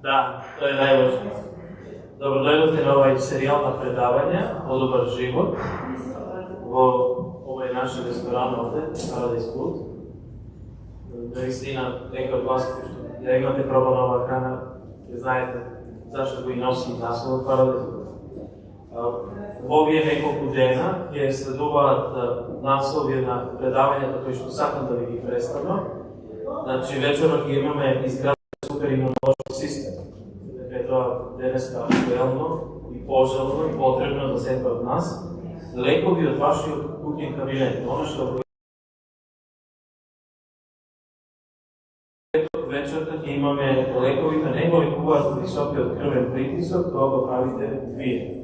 Da, to je najvažnije. Dobrodošli na ovaj serijal na predavanja Podobar, Zivot. Ovo je naš restoran ovdje, Paradise Food. Naistina, neka od vas, da imate problem na ova hrana, jer znajete zašto ga i nosi naslov Paradise Food. Ovo je nekoliko dena, je sledovat naslov na predavanja, tako što sakam da vi ih predstavljam. Znači, večera imаме Izgradete super Imunoloski sistem. Dakle, to je deneska aktuelno i poželjno i potrebno da sveta od nas. Lekovi od vašeg kućnog kabineta. Ono što večerta imаме lekovите, nekoliko vas visoki od krven pritisak, toga pravite dvije.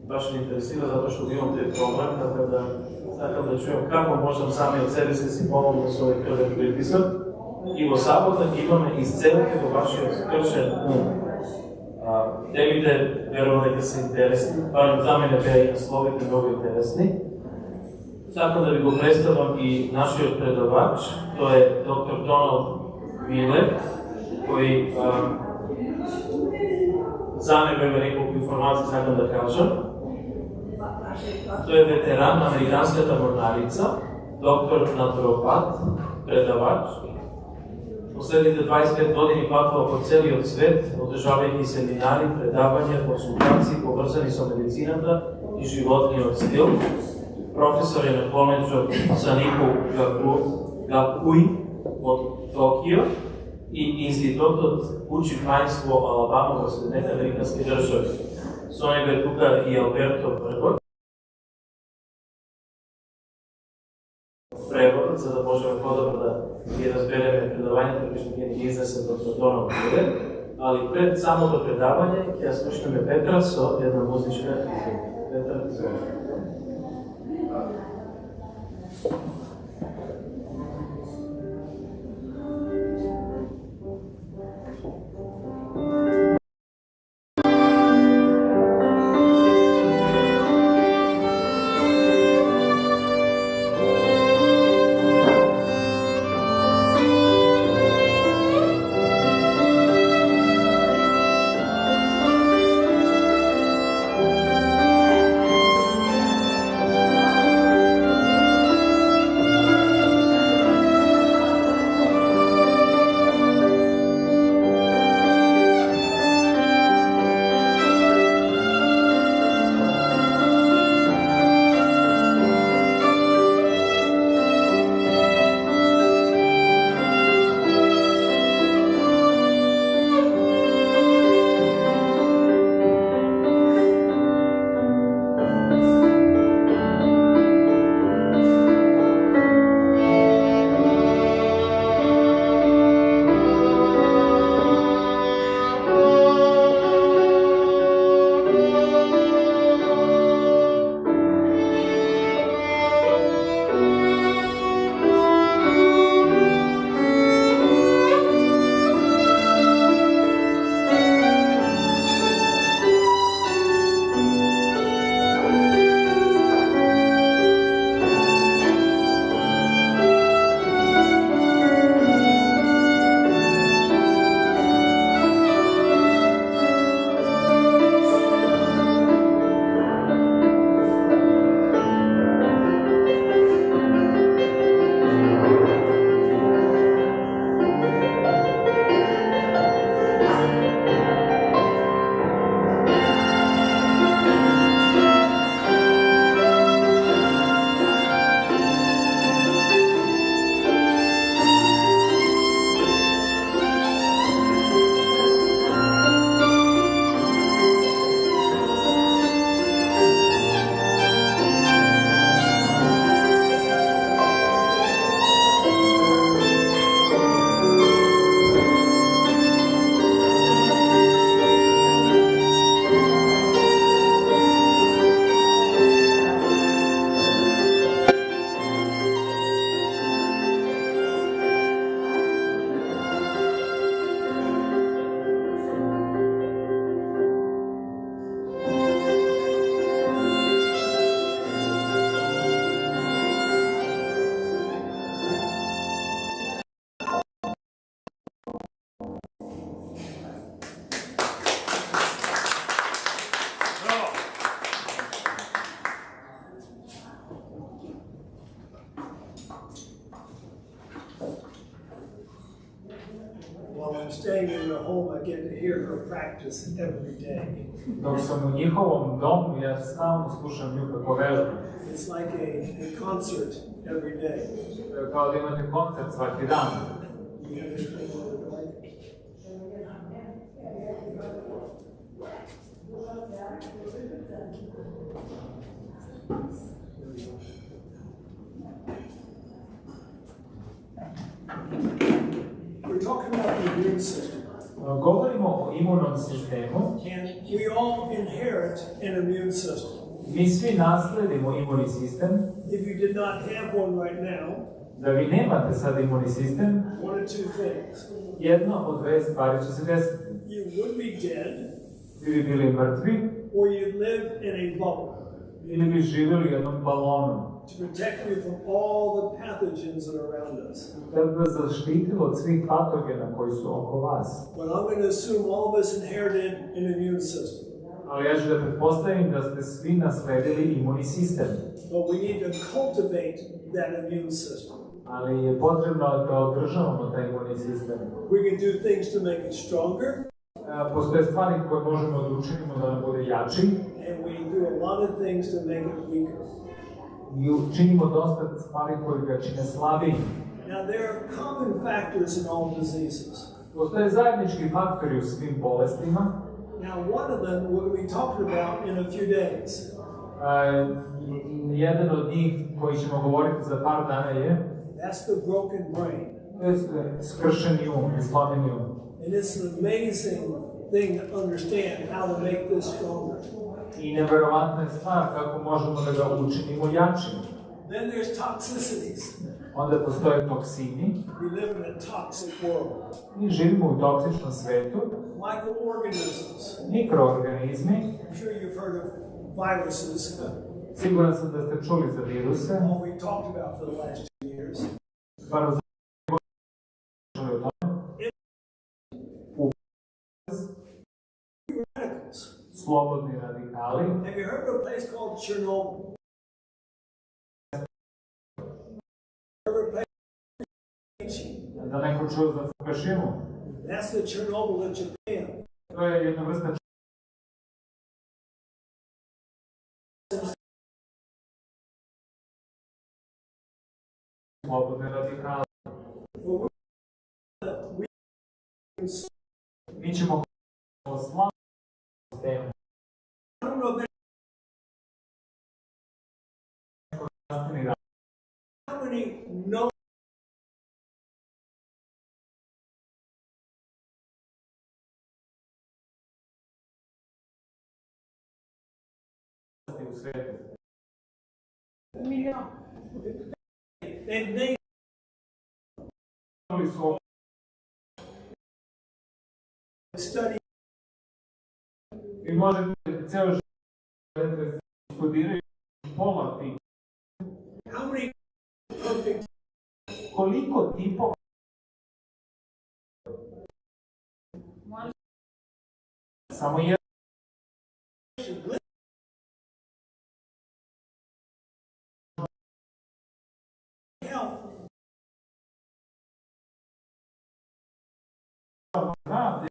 Baš me interesira zato što imam te problem, tako da sakam da čujem kako možem sami od sebe si pomognu s ovaj krven pritisak. I vo sabotak imаме изцелите во вашиот скршен ум. Темите, верувам дека се интересни, барем за мене беа и насловите многу интересни. Сакам да ви го представам и нашиот предавач, тој е доктор Доналд Милер, кој за него има неколку информации сакам да кажам. Тој е ветеран на Американската морнарица, доктор натуропат, предавач. Последните 25 години патува по целиот свет, одржавајќи семинари, предавања, консултации поврзани со медицината и животниот стил. Професор е на коледжот Санико Гакуи од Токио и Институтот учи мајство Алабама во Соединените Американски држави. Со него е тука и Алберто Вргот. Превод, за да можеме подобро да ги разбереме предавањето, кои што ги изнесе доктор Доналд Милер. Али пред самото предавање ќе слушнеме Петра со една музичка изјава. Петра, изволite. I'm staying in their home, I get to hear her practice every day. Dok sam u njihovom domu, ja stalno slušam nju kako vežba. It's like a concert every day. Kao da imate koncert svaki dan. We're talking about the immune system. Govorimo o imunom sistemu. And we all inherit an immune system. Mi svi nasledimo imuni sistem. If you did not have one right now, Da vi nemate sad imuni sistem, one of two things. jedno od dve stvari će se desiti. You would be dead, Vi bi bili mrtvi, or you'd live in a bubble ili bi živjeli u jednom balonu. to protect you from all the pathogens that are around us. Da bi vas zaštitilo od svih patogena koji su oko vas. But I'm going to assume all of us inherited an immune system. Ali ja ću da pretpostavim da ste svi nasledili imuni sistem. But we need to cultivate that immune system. Ali je potrebno da održavamo taj imuni sistem. We can do things to make it stronger. Postoje stvari koje možemo da učinimo da nam bude jači. And we do a lot of things to make it weaker. I učinimo dosta stvari koje ga čine slabijim. Now there are common factors in all diseases. Postoje zajednički faktori u svim bolestima. Now one of them we'll be talking about in a few days. Jedan od njih koji ćemo govoriti za par dana je That's the broken brain. skršeni um, slomljeni um. And it's an amazing thing to understand how to make this stronger. I neverovatna je stvar kako možemo da ga učinimo jačim. Then there's toxicities. Onda postoje toksini. We live in a toxic world. Mi živimo u toksičnom svetu. Microorganisms. Mikroorganizmi. I'm sure you've heard of viruses. Siguran sam da ste čuli za viruse. All we talked about for the last 2 years. Bar za čuli o tome. Radicals. Slobodni radikali. Have you heard of a place called Chernobyl? Da neko čuo za Fukushimu. That's the Chernobyl in Japan. To je jedna vrsta slobodne radikale. Mi ćemo o slabom sistemu. I don't know how many know u svetu. they've made study. I možete ceo život studiraju pola tih. How many perfect Koliko tipova samo jedan health pravde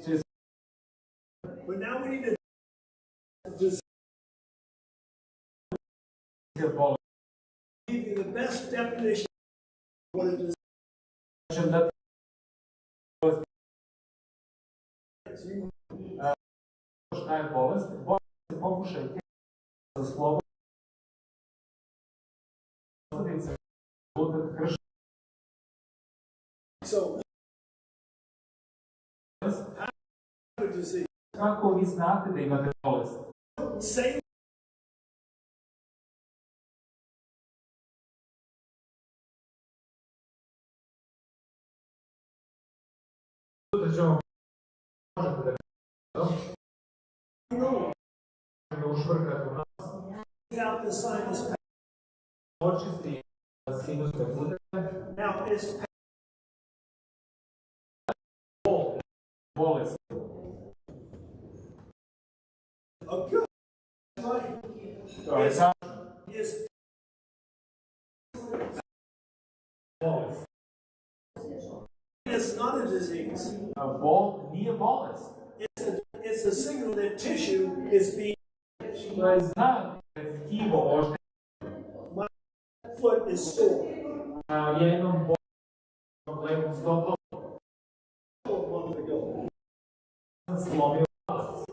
će but now we need to se bolesti. give you the best definition of what it is. Ćem dati šta je bolest. Bolest se pokušajte za slobodno posledice rezultat kršenja. So how to disease? Kako vi znate da imate bolest? Same Da ćemo možete da ušvrkate u nas. out the sinus. Očisti sinusne puteve. Now it's Bolest. a good To je samo is bolest. It's not a disease. Bol nije bolest. It's a signal that tissue is being. To je znak da je tkivo oštećeno. My foot is sore. Ja imam problemu s stopom. A month ago. Sam slomio palac.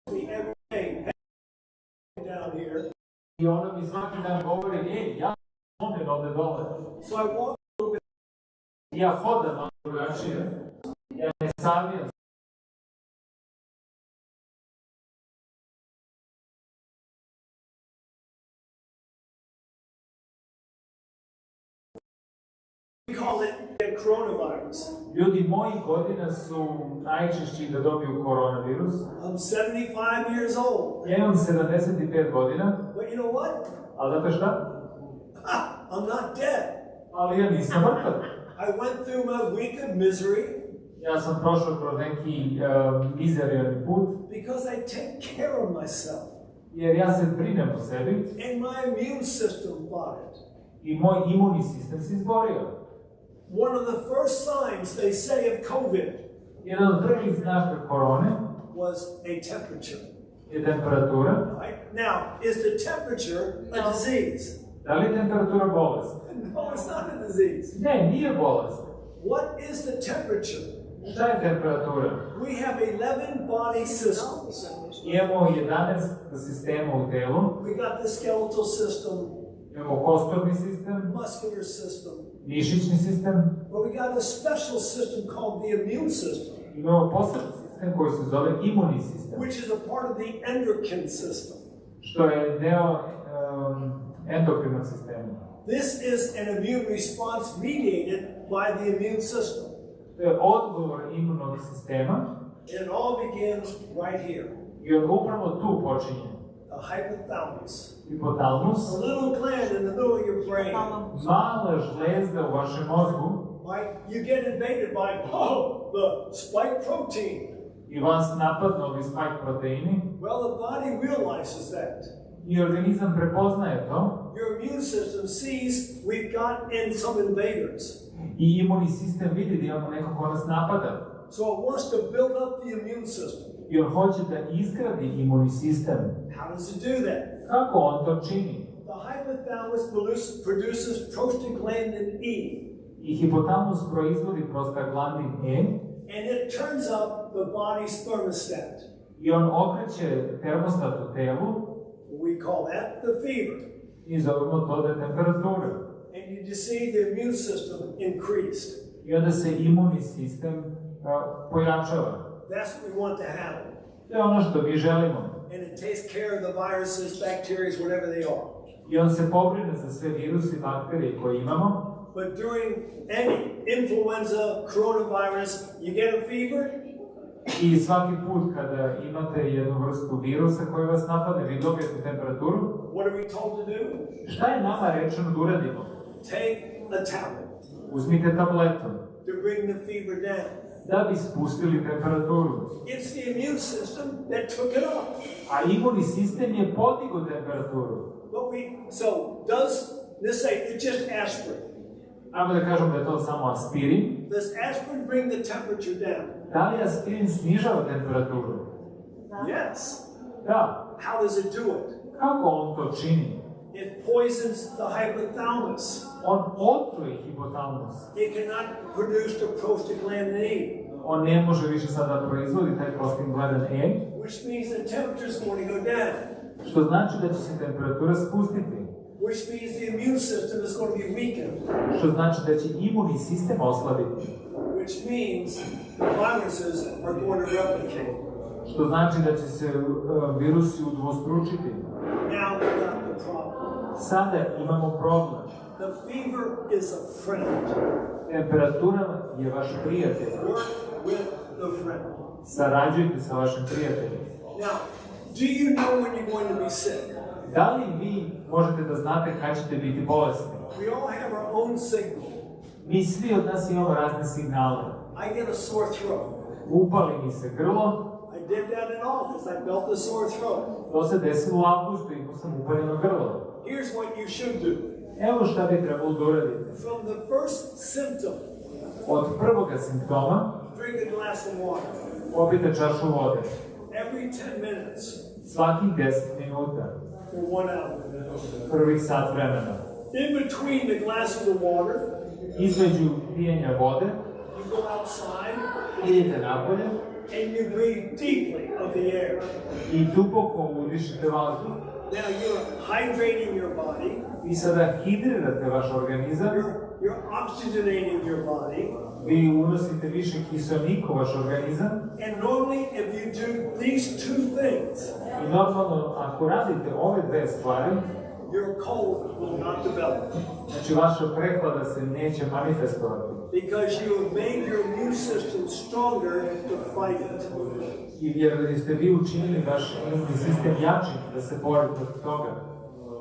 Every day, down here. I ona mi svaki dan govori, ja sam slomljen ovde dole. So I walk a little bit. Ja hodam malo drugačije. Ja ne savijam. We call it coronavirus. Ljudi mojih godina su najčešći da dobiju koronavirus. I'm 75 years old. Ja imam 75 godina. But you know what? Ali znate šta? I'm not dead. Ali ja nisam mrtav. I went through my week of misery. Ja sam prošao kroz neki mizerijalni put. Because I take care of myself. Jer ja se brinem o sebi. And my immune system fought it. I moj imunni sistem se izborio. One of the first signs they say of COVID Jedan od prvih znaka korone was a temperature. je temperatura. Right? Now, is the temperature a disease? Da li je temperatura bolest? No, it's not a disease. Ne, nije bolest. What is the temperature? Šta je temperatura? We have 11 body systems. Imamo 11 sistema u telu. We got the skeletal system, Imamo kosturni sistem, muscular system, mišićni sistem. but we got a special system called the immune system, Imamo poseban sistem koji se zove imunni sistem, which is a part of the endocrine system. što je deo endokrinog sistema. This is an immune response mediated by the immune system. To je odgovor imunog sistema And it all begins right here. i on upravo tu počinje. The hypothalamus. Hipotalamus, A little gland in the middle of your brain. mala žlezda u vašem mozgu, Right? You get invaded by, the spike protein. i vas napadnu ovi spike proteini, Well, the body realizes that. i organizam prepoznaje to, Your immune system sees we've got in some invaders. i imunni sistem vidi da imamo neko ko nas napada. So it wants to build up the immune system. I on hoće da izgradi imunni sistem. How does it do that? Kako on to čini? The hypothalamus produces prostaglandin E, I hipotalamus proizvodi prostaglandin E, and it turns up the body's thermostat. i on okreće termostat u telu, We call that the fever. i zovemo to da je temperatura. And you just see the immune system increased. I onda se imunni sistem pojačava. That's what we want to have. To je ono što mi želimo. And it takes care of the viruses, bacteria, whatever they are. I on se pobrine za sve virusi i bakterije koje imamo. But during any influenza, coronavirus, you get a fever, I svaki put kada imate jednu vrstu virusa koji vas napadne, vi dobijete temperaturu. what are we told to do? Šta je nama rečeno da uradimo? Take a tablet Uzmite tabletu to bring the fever down. da bi spustili temperaturu. It's the immune system that took it up. A imunni sistem je podigao temperaturu. Does this say it's just aspirin? Ajmo da kažem da je to samo aspirin. Does aspirin bring the temperature down? Da li aspirin snižava temperaturu? Yes. Da. How does it do it? Kako on to čini? It poisons the hypothalamus. On otruje hipotalamus. It cannot produce the prostaglandin E, On ne može više sada proizvodi taj prostaglandin E, which means the temperature is going to go down. što znači da će se temperatura spustiti. Which means the immune system is going to be weakened. Što znači da će imunni sistem oslabiti. Which means the viruses are going to replicate. Što znači da će se virusi udvostručiti. Now we got the problem. Sada imamo problem. The fever is a friend. Temperatura je vaš prijatelj. Work with the friend. Sarađujte sa vašim prijateljem. Now, do you know when you're going to be sick? Da li vi možete da znate kad ćete biti bolesni? We all have our own signal. Mi svi od nas imamo razne signale. I get a sore throat. Upali mi se grlo. I did that in August. I felt a sore throat. To se desilo u avgustu i imao sam upaljeno grlo. Here's what you should do. Evo šta bi trebalo da uradite. From the first symptom Od prvoga simptoma drink a glass of water. popijte čašu vode. Every 10 minutes Svakih 10 minuta. for 1 hour. Prvih sat vremena. In between the glass of the water, Između pijenja vode, you go outside idete napolje and you breathe deeply of the air. i duboko udišete vazduh. Now you're hydrating your body, Vi sada hidrirate vaš organizam, you're oxygenating your body, vi unosite više kiselnika u vaš organizam and normally if you do these two things, i normalno ako radite ove dve stvari, your cold will not develop. znači vaša prehlada se neće manifestovati. Because you have made your immune system stronger to fight it. Jer ste vi učinili vaš imunni sistem jačim da se bori protiv toga.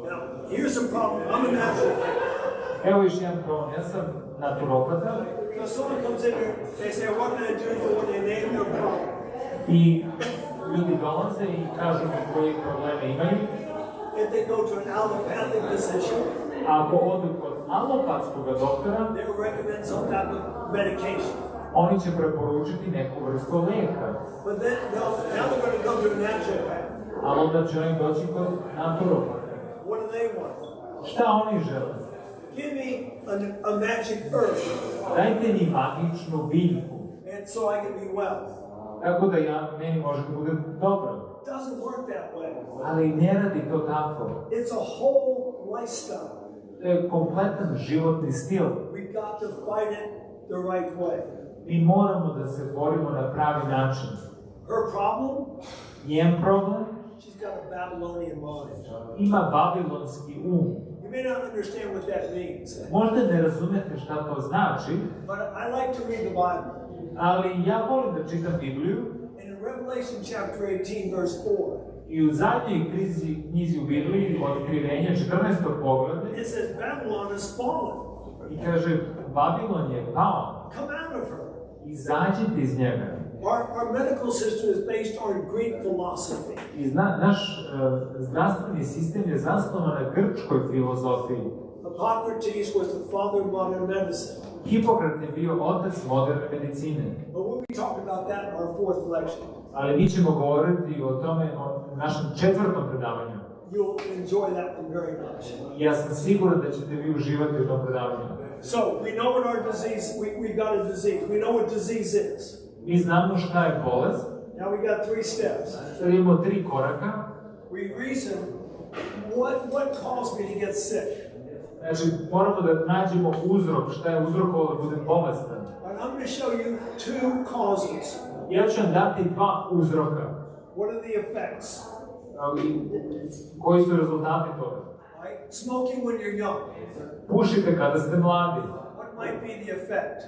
Now, here's a problem. I'm a naturopath. Evo još jedan problem, ja sam naturopata So someone comes in here, they say, what can I do for when they name their problem? i ljudi dolaze i kažu mi koje probleme imaju. If they go to an allopathic physician, Ako odu kod alopatskog doktora, they will recommend some type of medication. oni će preporučiti neku vrstu lijeka. But then, now they're going to go to a naturopath. Ali onda će oni doći kod naturopata. What do they want? Šta oni žele? Give me a magic herb, Dajte mi magičnu biljku, and so I can be well. tako da meni može da bude dobro. It doesn't work that way. Ali ne radi to tako. It's a whole lifestyle. To je kompletan životni stil. We got to fight it the right way. Mi moramo da se borimo na pravi način. Her problem? Njen problem She's got a Babylonian mind. ima babilonski um. You may not understand what that means, Možda ne razumete šta to znači, but I like to read the Bible. ali ja volim da čitam Bibliju And in Revelation chapter 18, verse 4, i u zadnjoj knjizi u Bibliji, Otkrivenja, 14. poglavlja, it says Babylon is fallen. i kaže, Babilon je pao, Come out of her. izađite iz njega. Our medical system is based on Greek philosophy. I naš zdravstveni sistem je zasnovan na grčkoj filozofiji. Hippocrates was the father of modern medicine. Hipokrat je bio otac moderne medicine. But we'll be talking about that in our fourth lecture. Ali mi ćemo govoriti o tome u našem 4. predavanju. You'll enjoy that one very much. Ja sam siguran da ćete vi uživati u tom predavanju. So, we know what our disease, we got a disease. We know what disease is. Mi znamo šta je bolest. Now we got 3 steps. Sad imamo 3 koraka. We reason, what caused me to get sick? Znači, moramo da nađemo uzrok, šta je uzrokovalo da budem bolestan. And I'm going to show you 2 causes. Ja ću vam dati 2 uzroka. What are the effects? Koji su rezultati toga? Right? Smoking when you're young. Pušite kada ste mladi. What might be the effect?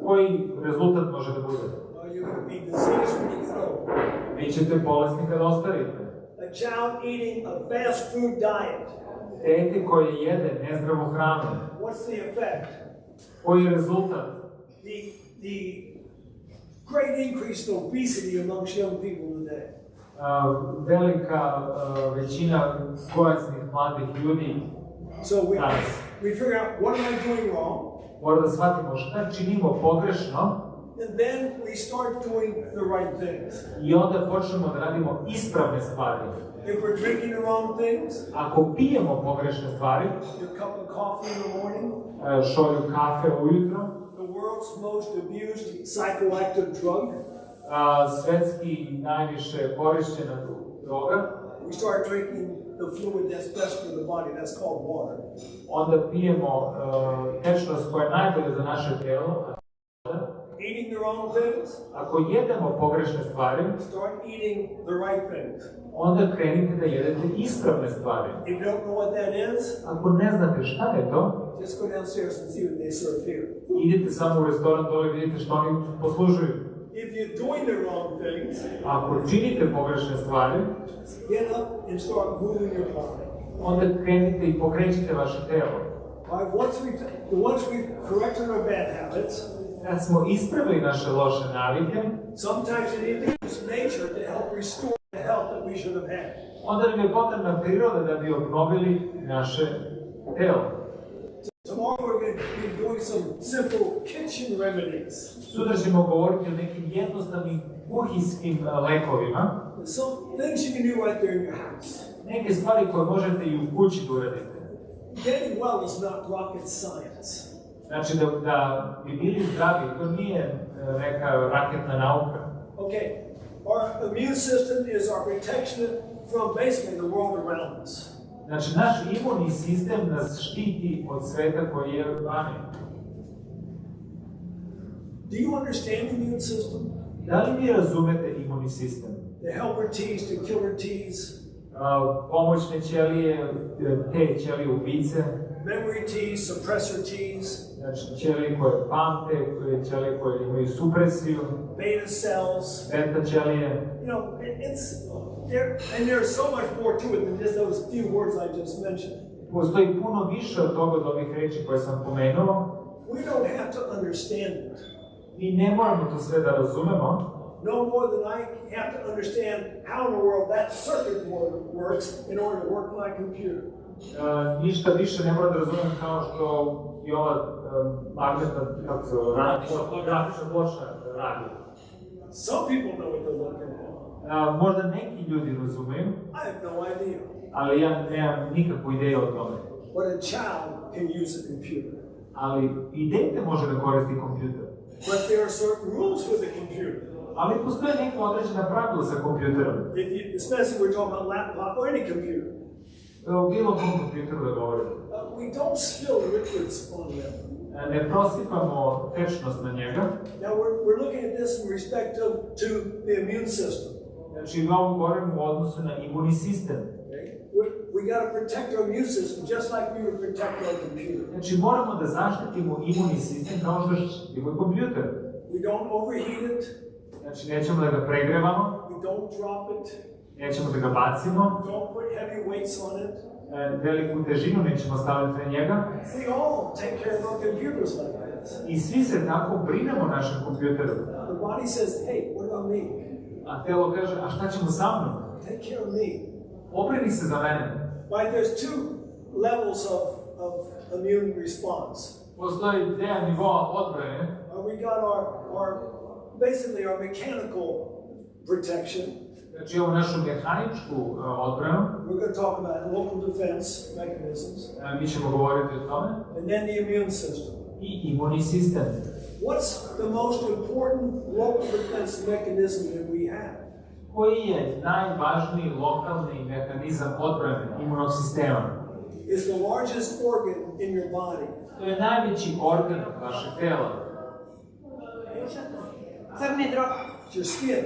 Koji rezultat može da bude? Well, you're going to be diseased when you get older. Vi ćete bolesni kada ostarite. A child eating a fast food diet. Dete koje jede nezdravu hranu. What's the effect? Koji je rezultat? The great increase in obesity amongst young people today. Velika većina gojaznih mladih ljudi So we figure out what am I doing wrong, mora da shvatimo šta činimo pogrešno and then we start doing the right things. i onda počnemo da radimo ispravne stvari. If we're drinking the wrong things, Ako pijemo pogrešne stvari, your cup of coffee in the morning, šolju kafe ujutro, the world's most abused psychoactive drug, svetski najviše korišćena droga, we start drinking the fluid that's best for the body, that's called water. onda pijemo tečnost koja je najbolja za naše telo. Eating the wrong things, Ako jedemo pogrešne stvari, start eating the right things. onda krenite da jedete ispravne stvari. If you don't know what that is, Ako ne znate šta je to, just go downstairs and see what they serve here. idite samo u restoran dole i vidite što oni poslužuju. If you're doing the wrong things, Ako činite pogrešne stvari, get up and start moving your body. onda krenite i pokrećite vaše telo. Once we've corrected our bad habits, Kad smo ispravili naše loše navike, sometimes you need to use nature to help restore the health that we should have had. onda nam je potrebna priroda da bi obnovili naše telo. Tomorrow we're going to be doing some simple kitchen remedies. Sutra ćemo govoriti o nekim jednostavnim kuhinskim lekovima. Some things you can do right there in your house. Neke stvari koje možete i u kući da uradite. Getting well is not rocket science. Znači da bi bili zdravi, to nije neka raketna nauka. Okay, our immune system is our protection from basically the world around us. Znači, naš imunni sistem nas štiti od sveta koji je vani. Do you understand the immune system? Da li vi razumete imunni sistem? The helper T's, the killer T's. Pomoćne ćelije, te ćelije ubice. Memory T's, suppressor T's. Znači, ćelije koje pamte, ćelije koje imaju supresiju. Beta cells. Beta ćelije. You know, and there's so much more to it than just those few words I just mentioned. Postoji puno više od toga od ovih reči koje sam pomenuo. We don't have to understand it. Mi ne moramo to sve da razumemo. No more than I have to understand how in the world that circuit board works in order to work my computer. Ništa više ne moram da razumem kao što i ova magnetna, kako se zove, grafična ploča radi. Some people know what they're looking at. Možda neki ljudi razumeju, I have no idea. ali ja nemam nikakvu ideju o tome. But a child can use a computer. Ali i dete može da koristi kompjuter. But there are certain rules with the computer. Ali postoje neka određena pravila sa kompjuterom. Especially we're talking about laptop or any computer. O bilo kom kompjuteru da govorimo. We don't spill liquids on them. Ne prosipamo tečnost na njega. Now we're looking at this in respect to the immune system. Znači, ovo govorimo u odnosu na imunni sistem. We got to protect our immune system just like we would protect our computer. Znači, moramo da zaštitimo imunni sistem kao što štitimo kompjuter. We don't overheat it. Znači, nećemo da ga pregrevamo. We don't drop it. Nećemo da ga bacimo. Don't put heavy weights on it. Veliku težinu nećemo staviti na njega. We all take care of our computers like this. I svi se tako brinemo našem kompjuteru. The body says, hey, what about me? A telo kaže, a šta ćemo sa mnom? Take care of me. Obrini se za mene. Right, there's two levels of immune response. Postoji dva nivoa odbrane. We got basically our mechanical protection. Znači ovu našu mehaničku odbranu. We're going to talk about local defense mechanisms. Mi ćemo govoriti o tome. And then the immune system. I imunni sistem. What's the most important local defense mechanism that we have? Koji je najvažniji lokalni mehanizam odbrane imunog sistema? Is the largest organ in your body. To je najveći organ vašeg tela. Crni drog. It's your skin.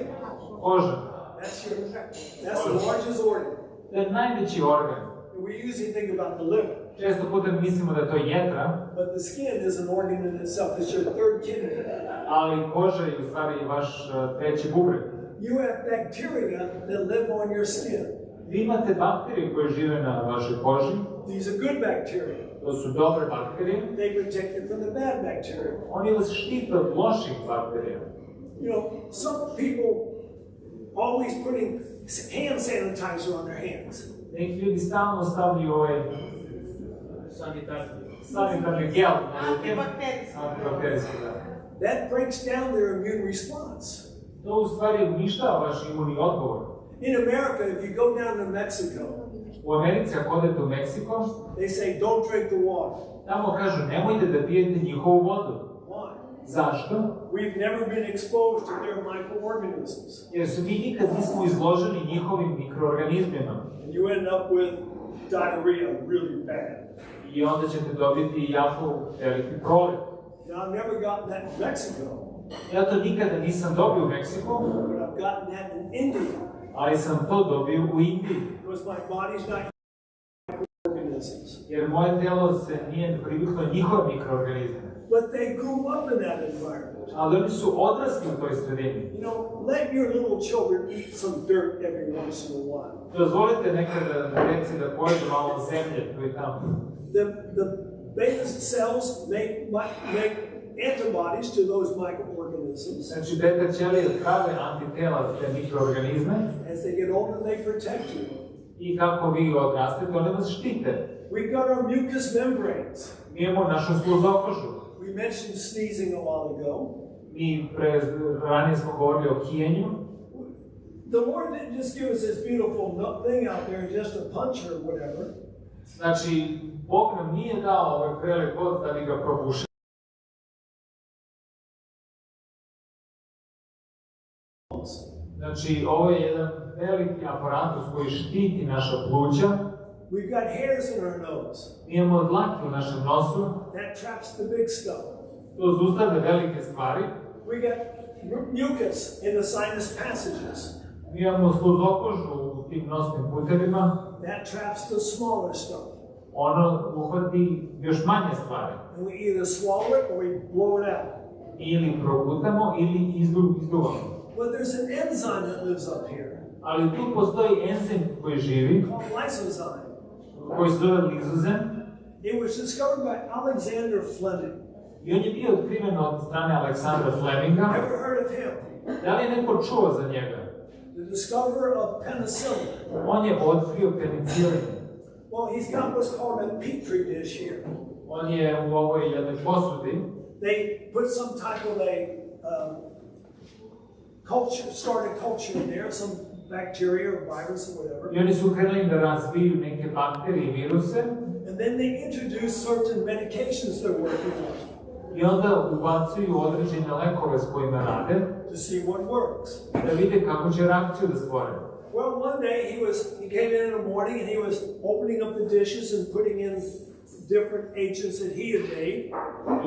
Koža. That's the largest organ. To je najveći organ. We usually think about the liver. Često puta mislimo da je to jetra. But the skin is an organ in itself. It's your third kidney. Ali koža je u stvari vaš treći bubreg. You have bacteria that live on your skin. Vi imate bakterije koje žive na vašoj koži. These are good bacteria. To su dobre bakterije. They protect you from the bad bacteria. Oni vas štite od loših bakterija. You know, some people always putting hand sanitizer on their hands. Neki ljudi stalno stavljaju ovaj sanitarni gel na ruke. Antibakterijski, da. That breaks down their immune response. To u stvari uništava vaš imunni odgovor. In America, if you go down to Mexico, U Americi, ako odete u Meksiko, they say don't drink the water. tamo kažu nemojte da pijete njihovu vodu. Why? Zašto? We've never been exposed to their microorganisms. Jer se mi nikad nismo izloženi njihovim mikroorganizmima. And you end up with diarrhea really bad. I onda ćete dobiti jako veliki proliv. Now, I've never gotten that in Mexico, Ja to nikada nisam dobio u Meksiku, but I've gotten that in India. ali sam to dobio u Indiji. Because my body's not microorganisms. Jer moje telo se nije priviklo njihove mikroorganizme. But they grew up in that environment. Ali oni su odrasli u toj sredini. You know, let your little children eat some dirt every once in a while. Dozvolite nekada deci da pojedu malo zemlje tu i tamo. The beta cells make antibodies to those microorganisms. Znači, beta ćelije prave antitela za te mikroorganizme. As they get older, they protect you. I kako vi odrastete, one vas štite. We got our mucous membranes. Mi imamo našu sluzokožu. We mentioned sneezing a while ago. Mi ranije smo govorili o kijenju. The Lord didn't just give us this beautiful thing out there, just a punch or whatever. Znači, Bog nam nije dao ovaj prelep god da bi ga probušili. Znači, ovo je jedan veliki aparatus koji štiti naša pluća. We've got hairs in our nose. Mi imamo dlake u našem nosu. That traps the big stuff. To zaustavlja velike stvari. We got mucus in the sinus passages. Mi imamo sluzokožu u tim nosnim putevima. That traps the smaller stuff. Ono uhvati još manje stvari. And we either swallow it or we blow it out. Ili progutamo ili izduvamo. Well, there's an enzyme that lives up here. Ali tu postoji enzim koji živi, Called lysozyme. koji se zove lizozem. It was discovered by Alexander Fleming. I on je bio otkriven od strane Aleksandra Fleminga. Ever heard of him? Da li je neko čuo za njega? The discoverer of penicillin. On je otkrio penicilin. Well, he's got what's called a petri dish here. On je u ovoj jednoj posudi. They put some type of a started culture in there, some bacteria or virus or whatever. I oni su krenuli da razviju neke bakterije i viruse. And then they introduce certain medications they're working on. I onda ubacuju određene lekove s kojima rade. To see what works. Da vide kako će reakciju da stvore. Well, one day he came in the morning and he was opening up the dishes and putting in different agents that he had made.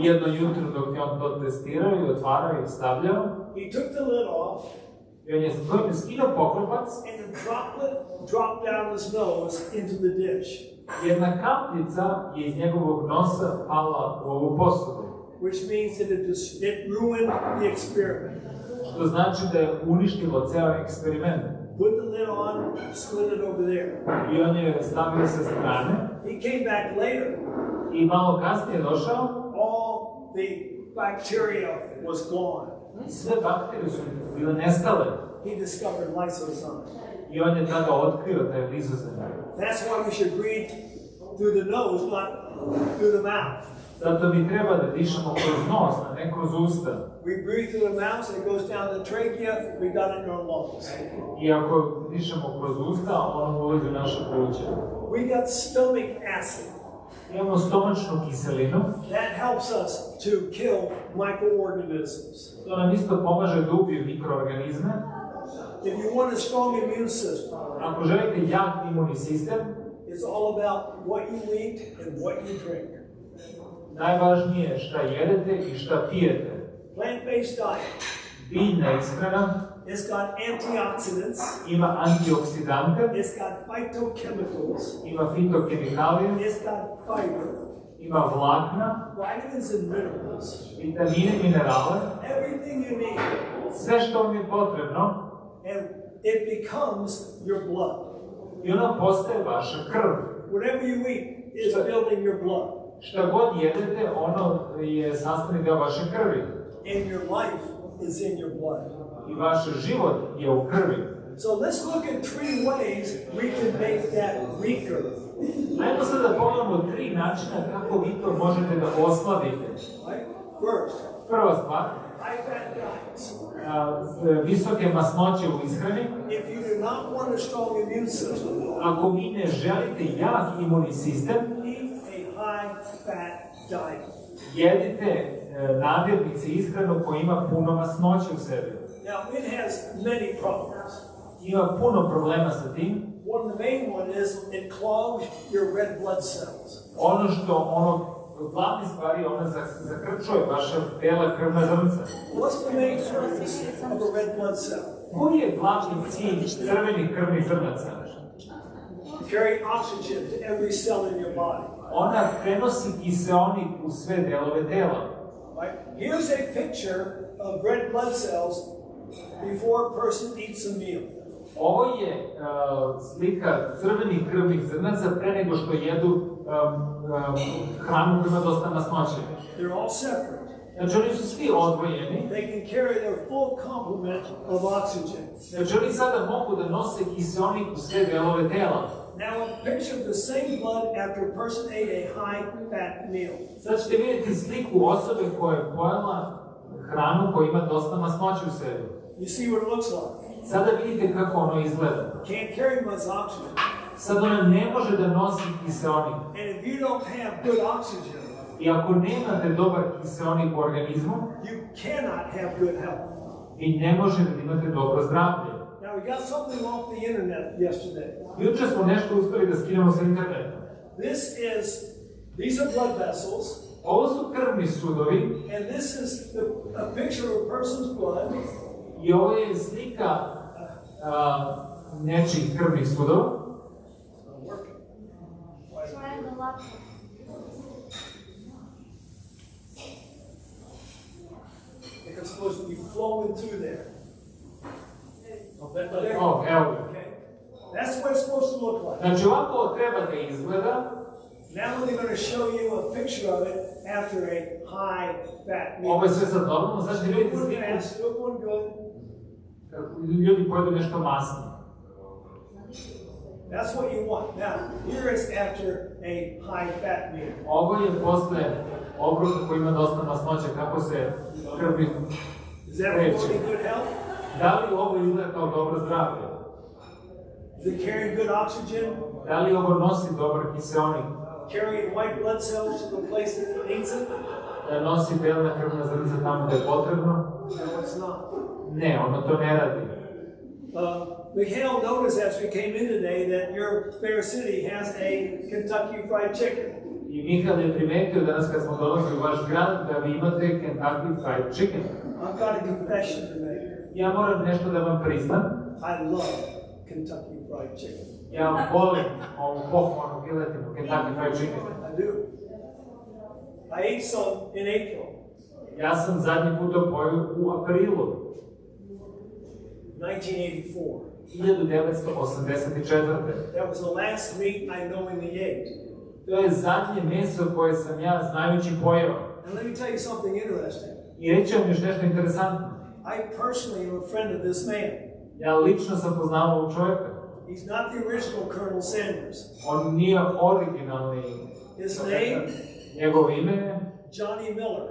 Jedno jutro dok je on to testirao i otvarao i stavljao. He took the lid off. I on je skinuo poklopac. And a droplet dropped down his nose into the dish. Jedna kapljica je iz njegovog nosa pala u ovu posudu. Which means that it ruined the experiment. Što znači da je uništilo ceo eksperiment. Put the lid on, slid it over there. I on je stavio sa strane. He came back later. I malo kasnije došao. All the bacteria was gone. Sve bakterije su bile nestale. He discovered lysozyme. I on je tada otkrio taj lizozem. That's why we should breathe through the nose, not through the mouth. Zato mi treba da dišemo kroz nos, a ne kroz usta. We breathe through the mouth, it goes down the trachea, we got it in our lungs. I ako dišemo kroz usta, ono ulazi u naše pluća. We got stomach acid. Imamo stomačnu kiselinu. That helps us to kill microorganisms. To nam isto pomaže da ubiju mikroorganizme. If you want a strong immune system, ako želite jak imunni sistem, it's all about what you eat and what you drink. Najvažnije je šta jedete i šta pijete. Plant-based diet. Biljna ishrana. It's got antioxidants. Ima antioksidante. It's got phytochemicals. Ima fitokemikalije. It's got fiber. Ima vlakna. Vitamins and minerals. Vitamine, minerale. Everything you need. Sve što vam je potrebno. And it becomes your blood. I ono postaje vaša krv. Whatever you eat is building your blood. Šta god jedete, ono je sastavni deo vaše krvi. And your life is in your blood. I vaš život je u krvi. So let's look at 3 ways we can make that weaker. Ajmo sad da pogledamo 3 načina kako vi to možete da oslabite. First, prva stvar, high fat diets. Visoke masnoće u ishrani. If you do not want a strong immune system, ako vi ne želite jak imunni sistem, eat a high fat diet. jedite namirnice ishranu koja ima puno masnoće u sebi. Now, it has many problems. Ima puno problema sa tim. One of the main one is it clogs your red blood cells. Glavni stvari, ona zakrčuje vaša bela krvna zrnca. What's the main purpose of a red blood cell? Koji je glavni cilj crvenih krvnih zrnaca? Carry oxygen to every cell in your body. Ona prenosi kiseonik u sve delove tela. Right? Here's a picture of red blood cells before a person eats a meal. Ovo je slika crvenih krvnih zrnaca pre nego što jedu hranu koja ima dosta masnoće. They're all separate. Znači oni su svi odvojeni. They can carry their full complement of oxygen. Znači oni sada mogu da nose kiseonik u sve delove tela. Now picture the same blood after a person ate a high-fat meal. Sad ćete vidjeti sliku osobe koja je pojela hranu koja ima dosta masnoće u sebi. You see what it looks like. Sada vidite kako ono izgleda. Can't carry much oxygen. Sad ona ne može da nosi kiseonik. And if you don't have good oxygen, I ako nemate dobar kiseonik u organizmu, you cannot have good health. vi ne možete da imate dobro zdravlje. Now we got something off the internet yesterday. Juče smo nešto uspeli da skinemo sa interneta. These are blood vessels. Ovo su krvni sudovi. And this is a picture of a person's blood. I ovo je slika nečih krvnih sudova. It's supposed to be flowing through there. Evo ga. Okay. That's what it's supposed to look like. Znači ovako treba da izgleda. Now they're going to show you a picture of it after a high-fat meal. Ovo je sve sad normalno, znači da vidite sliku. Still going good. Ljudi pojedu nešto masno. That's what you want. Now, here is after a high-fat meal. Ovo je posle obroka koji ima dosta masnoće, kako se krvi Is that kreće. promoting good health? Da li ovo izgleda kao dobro zdravlje? Is it carrying good oxygen? Da li ovo nosi dobar kiseonik? Carrying white blood cells to the place that needs it? Da nosi belna krvna zrnca tamo gde je potrebno? No, it's not. Ne, ono to ne radi. Mikhail noticed as we came in today that your fair city has a Kentucky Fried Chicken. I Mihael je primetio danas kad smo dolazili u vaš grad da vi imate Kentucky Fried Chicken. I've got a confession to make. Ja moram nešto da vam priznam. I love Kentucky Fried Chicken. Ja volim ovu pohvalnu piletinu, Kentucky Fried Chicken. I do. I ate some in April. Ja sam zadnji put to pojeo u aprilu 1984. 1984. That was the last meat I knowingly ate. To je zadnje meso koje sam ja znajući pojeo. And let me tell you something interesting. I reći vam još nešto interesantno. I personally am a friend of this man. Ja lično sam poznao ovog čovjeka. He's not the original Colonel Sanders. On nije originalni. His name? Njegovo ime je Johnny Miller.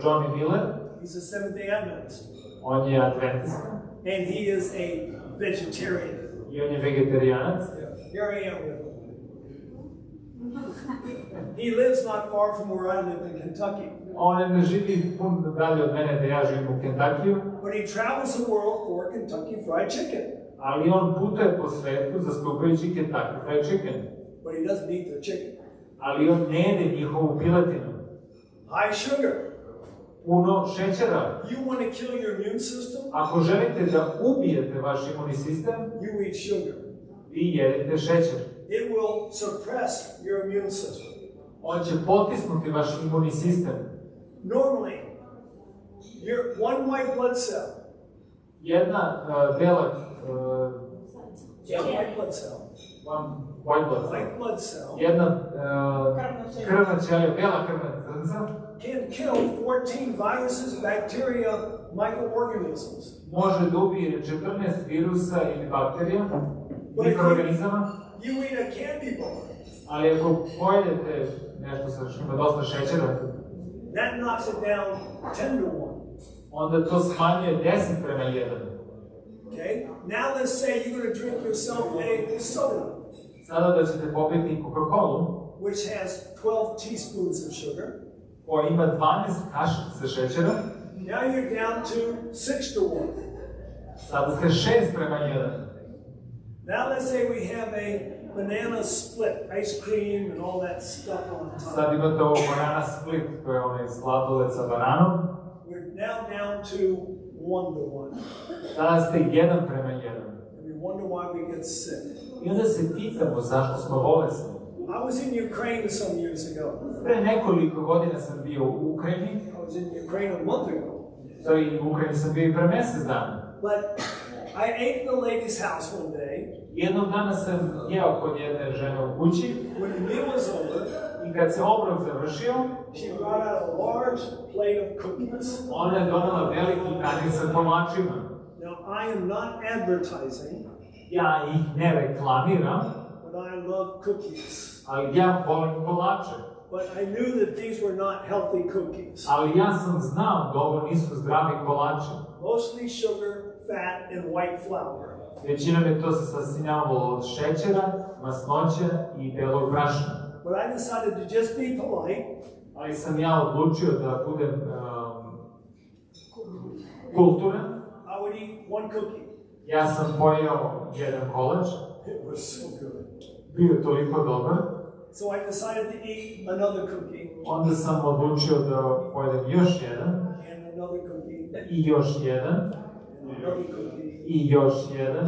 Johnny Miller. He's a Seventh-day Adventist. On je adventista. And he is a vegetarian. I on je vegetarijanac. Here I am with him. He lives not far from where I live in Kentucky. On ne živi puno dalje od mene da ja živim u Kentakiju. But he travels the world for Kentucky Fried Chicken. Ali on putuje po svetu zastupajući Kentucky Fried Chicken. But he doesn't eat their chicken. Ali on ne jede njihovu piletinu. High sugar. Puno šećera. You want to kill your immune system? Ako želite da ubijete vaš imunni sistem, You eat sugar. vi jedete šećer. It will suppress your immune system. On će potisnuti vaš imunni sistem. Normally, your one white blood cell. Jedna bela White blood cell. white blood cell. White blood cell Jedna krvna ćelija, bela krvna zrnca can kill 14 viruses, bacteria, microorganisms. može da ubije 14 virusa ili bakterija, mikroorganizama. You eat a candy bar. Ali ako pojedete nešto sa što ima dosta šećera, That knocks it down 10 to 1. onda to smanjuje 10:1. Okay? Now let's say you're going to drink yourself a soda, Sada da ćete popiti Coca-Colu, which has 12 teaspoons of sugar. koja ima 12 kašica šećera, Now you're down to 6 to 1. sada ste 6:1. Now let's say we have a banana split, ice cream and all that stuff on top. Sad imate ovo banana split, to je onaj sladoled sa bananom. We're now down to 1 to 1. Sada ste 1:1. And we wonder why we get sick. I onda se pitamo zašto smo bolesni. I was in Ukraine some years ago. Pre nekoliko godina sam bio u Ukrajini. I was in Ukraine a month ago. U Ukrajini sam bio i pre mjesec dana. But I ate at the lady's house one day. Jednog dana sam jeo kod jedne žene u kući. When the meal was over, I I kad se obrok završio, she brought out a large plate of cookies. ona je donela veliki kanjer sa kolačima. Now, I am not advertising, Ja ih ne reklamiram, but I love cookies. ali ja volim kolače. But I knew that these were not healthy cookies. Ali ja sam znao da ovo nisu zdravi kolači. Mostly sugar, fat, and white flour. Većinom je to se sastojavalo od šećera, masnoće i belog brašna. But I decided to just be polite. Ali sam ja odlučio da budem kulturan. I would eat one cookie. Ja sam pojeo jedan kolač. It was so good. Bio je toliko dobar. So I decided to eat another cookie. Onda sam odlučio da pojedem još jedan. And another cookie. I još jedan. And another cookie. I još jedan.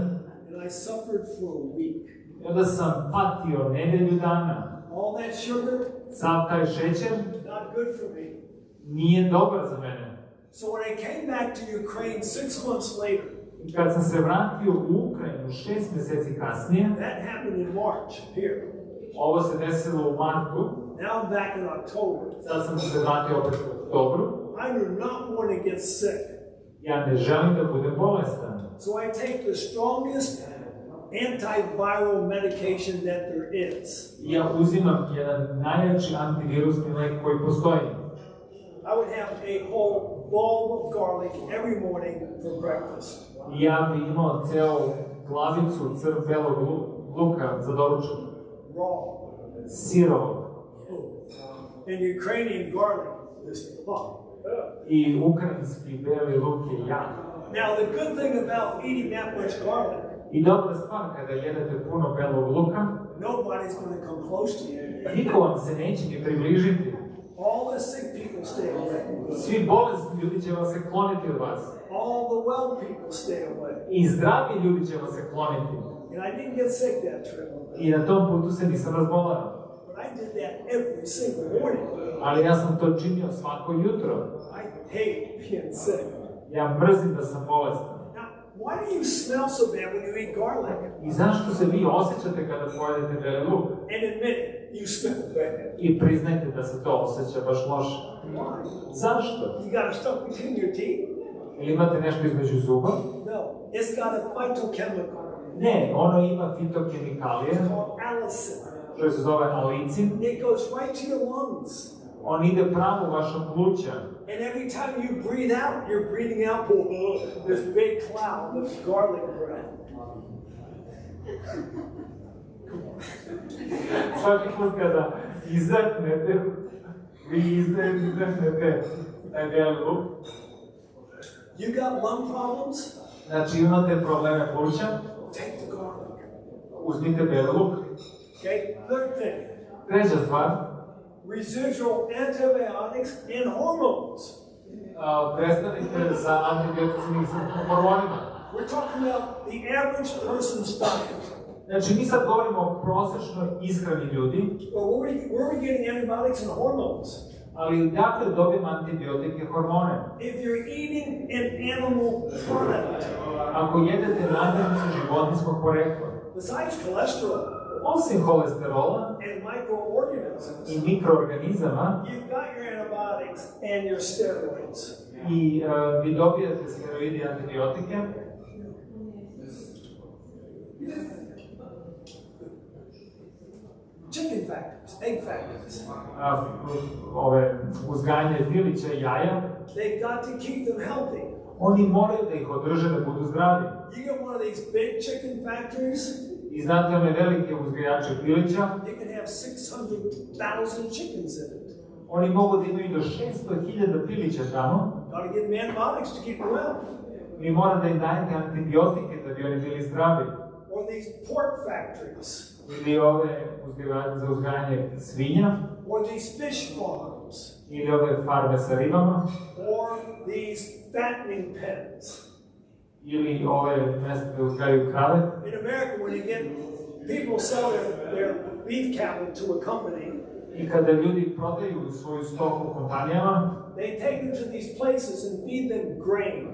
And I suffered for a week. I onda sam patio nedelju dana. All that sugar, Sav taj šećer not good for me. nije dobar za mene. So when I came back to Ukraine 6 months later, I kad sam se vratio u Ukrajinu 6 meseci kasnije, that happened in March, here. ovo se desilo u martu, Now I'm back in October. sad sam se vratio opet u oktobru. I do not want to get sick. Ja ne želim da budem bolestan. So I take the strongest antiviral medication that there is. Ja uzimam jedan najjači antivirusni lek koji postoji. I would have a whole bulb of garlic every morning for breakfast. I ja bi imao celu glavicu belog luka za doručak. Raw. Sirovog. And Ukrainian garlic is hot. I ukrajinski beli luk je jak. Now the good thing about eating that much garlic, I dobra stvar kada jedete puno belog luka, nobody's going to come close to you. niko vam se neće ni približiti. All the sick people stay away. Svi bolesni ljudi će vam se kloniti od vas. All the well people stay away. I zdravi ljudi će vam se kloniti. And I didn't get sick that trip. I na tom putu se nisam razbolao. But I did that every single morning. Ali ja sam to činio svako jutro. I hate being sick. Ja mrzim da sam bolestan. Now, why do you smell so bad when you eat garlic? I zašto se vi osjećate kada pojedete beli luk? And admit it, you smell bad. I priznajte da se to osjeća baš loše. Why? Zašto? You got a stuff between your teeth? Ili imate nešto između zuba? No, it's got a phytochemical Ne, ono ima fitokemikalije, called allicin. što se zove alicin. It goes right to your lungs. On ide pravo u vaša pluća. And every time you breathe out, you're breathing out this big cloud of garlic breath. Svaki put kada izdahnete, vi izdahnete taj beli luk. You got lung problems? Znači imate probleme pluća, Take the garlic. uzmite beli luk. Okay, third thing. Treća stvar, Residual antibiotics and hormones. prestanite sa antibioticima hormonima. We're talking about the average person's diet. Znači, mi sad govorimo o prosječnoj ishrani ljudi, Well, where are we getting antibiotics and hormones? ali dakle dobijemo antibiotike i hormone. If you're eating an animal product, Ako jedete namirnice životinjskog porekla, besides cholesterol osim holesterola and microorganisms, i mikroorganizama, you've got your antibiotics and your steroids. i vi dobijate steroidi i antibiotike, Chicken factories, egg factories, ove uzgajanje pilića i jaja, they've got to keep them healthy. oni moraju da ih održe da budu zdravi. You get one of these big chicken factories, I znate one velike uzgajače pilića, you can have 600,000 chickens in it. oni mogu da imaju do 600.000 pilića tamo. Got to give them antibiotics to keep them well. Vi mora da im dajete antibiotike da bi oni bili zdravi. Or these pork factories, Ili ove za uzgajanje svinja, or these fish farms, ili ove farme sa ribama, or these fattening pens. ili ove mesta gde uzgajaju krave. In America, when you get people sell their beef cattle to a company, I kada ljudi prodaju svoju stoku kompanijama, they take them to these places and feed them grain.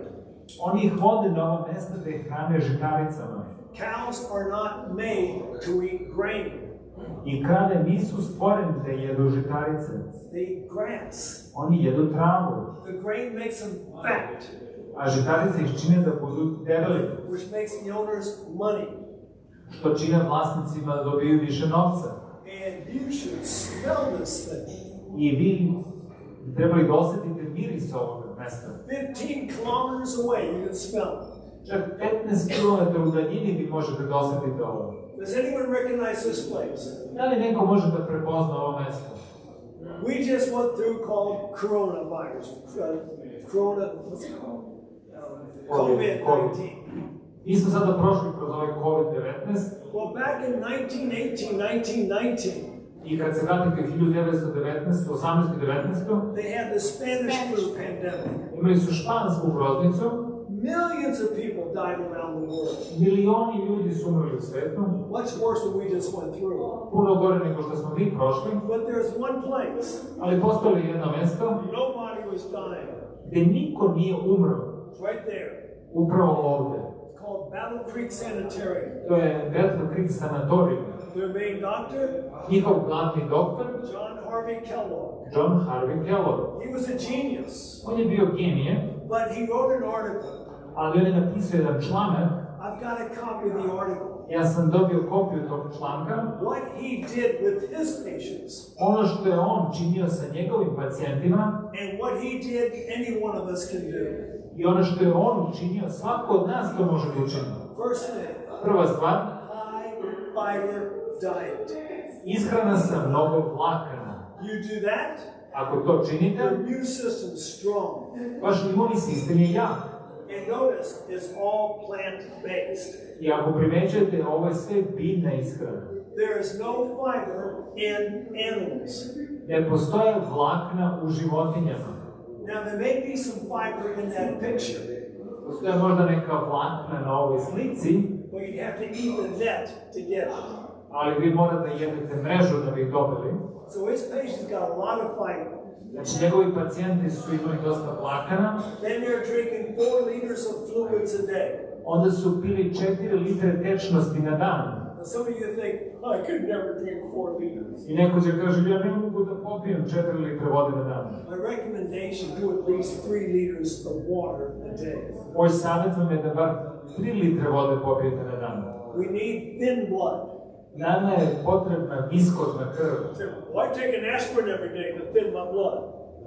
oni ih vode na ova mesta da ih hrane žitaricama. Cows are not made to eat grain. I krave nisu stvoreni da jedu žitarice. They eat grass. Oni jedu travu. The grain makes them fat, A žitarice ih čine da budu debeli, which makes the owners money. što čine vlasnicima da dobiju više novca. And you should smell this thing. I vi trebali da osetite miris ovog mesta. 15 kilometers away, you can smell it. Čak 15 km u daljini vi možete da osetite ovo. Does anyone recognize this place? Da li neko može da prepozna ovo mesto? We just went through called coronavirus. What's it called? COVID-19. Mi smo sada prošli kroz ovaj COVID-19. Well, back in 1918, 1919, I kad se vratite u 1919, 18-19, they had the Spanish flu pandemic. imali su špansku groznicu, Millions of people died around the world. milioni ljudi su umrli u svetu, Much worse than we just went through. puno gore nego što smo mi prošli, But there's one place. ali postojalo je jedno mesto Nobody was dying. gde niko nije umro, It's right there. upravo ovde. It's called Battle Creek Sanitarium. To je Battle Creek sanatorij. Their main doctor, Njihov glavni doktor, John Harvey Kellogg. John Harvey Kellogg. He was a genius, On je bio genije, but he wrote an article. ali on je napisao jedan članak. I've got a copy of the article. Ja sam dobio kopiju tog članka. What he did with his patients, Ono što je on činio sa njegovim pacijentima and what he did, any one of us can do. i ono što je on učinio, svako od nas to može da učini. First thing, Prva stvar, high fiber diet. ishrana sa mnogo vlakana. You do that, Ako to činite, your immune system's strong. vaš imunni sistem je jak. And notice, it's all plant-based. I ako primećujete, ovo je sve biljna ishrana. There is no fiber in animals. Ne postoje vlakna u životinjama. Now, there may be some fiber in that picture, Postoje možda neka vlakna na ovoj slici, but you have to eat the net to get it. ali vi morate da jedete mrežu da bi ih dobili. So his patients got a lot of fiber. Znači, njegovi pacijenti su imali dosta vlakana, Then they're drinking 4 liters of fluids a day. onda su pili 4 litre tečnosti na dan. Now, some of you think, oh, I could never drink 4 liters. I neko će kaže, ja ne mogu da popijem 4 litre vode na dan. My recommendation, do at least 3 liters of water a day. Moj savjet vam je da bar 3 litre vode popijete na dan. We need thin blood. Nama je potrebna viskozna krv. Well, I take an aspirin every day to thin my blood.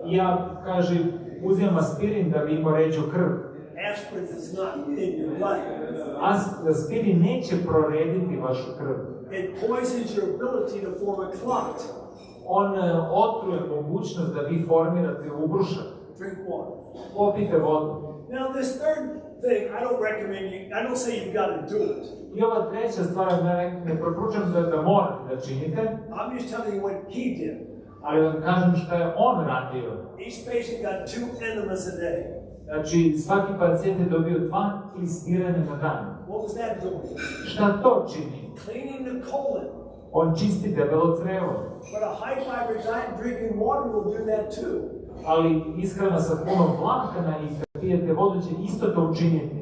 Ja, kaže, uzimam aspirin da bi imao ređu krv. Aspirin does not thin your blood. Aspirin neće prorediti vašu krv. It poisons your ability to form a clot. On otruje mogućnost da vi formirate ubrušak. Drink water. Popijte vodu. Now, this third thing, I don't recommend you, I don't say you've got to do it. I ova treća stvar, ne preporučam da morate da činite, I'm just telling you what he did. ali vam kažem šta je on radio. Each patient got 2 enemas a day. Znači, svaki pacijent je dobio 2 listiranja na dan. What was that doing? Šta to čini? Cleaning the colon. On čisti debelo crevo. But a high fiber diet and drinking water will do that too. Ali ishrana sa puno vlakana i kad pijete vodu će isto to učiniti.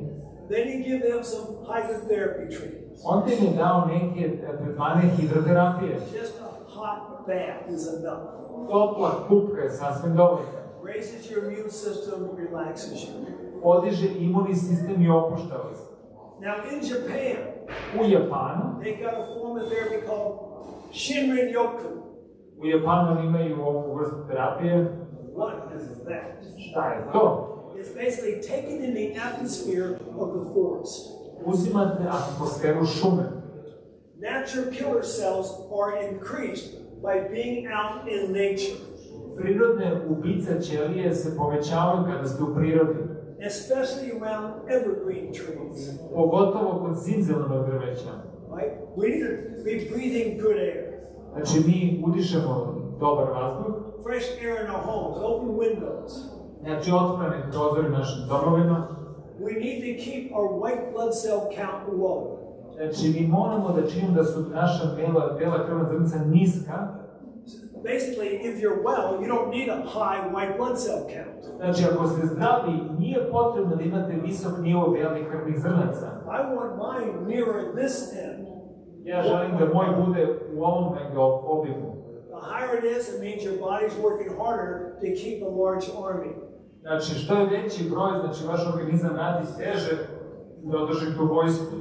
Then he give them some hydrotherapy treatments. On ti je dao neke tretmane hidroterapije. Just a hot bath is enough. Topla kupka je sasvim dovoljna. Raises your immune system, relaxes you. Podiže imunni sistem i opušta vas. Now in Japan, U Japanu, they got a form of therapy called Shinrin-yoku. u Japanu imaju ovu vrstu terapije. What is that? Šta je to? It's basically taken in the atmosphere of the forest. Uzimate atmosferu šume. Natural killer cells are increased by being out in nature, Prirodne ubice ćelije se povećavaju kada ste u prirodi. especially around evergreen trees. Pogotovo kod zimzelenog drveća. Right? We need to be breathing good air. Znači, mi udišemo dobar vazduh. Fresh air in our homes, open windows. Znači, otvoreni prozori našim domovima. We need to keep our white blood cell count low. Znači, mi moramo da činimo da su naša bela krvna zrnca niska. Basically, if you're well, you don't need a high white blood cell count. Znači, ako ste zdravi, nije potrebno da imate visok nivo belih krvnih zrnaca. I want mine nearer this end. Ja želim da moj bude u ovom obimu. The higher it is, it means your body's working harder to keep a large army. Znači, što je veći broj, znači vaš organizam radi teže da održi tu vojsku.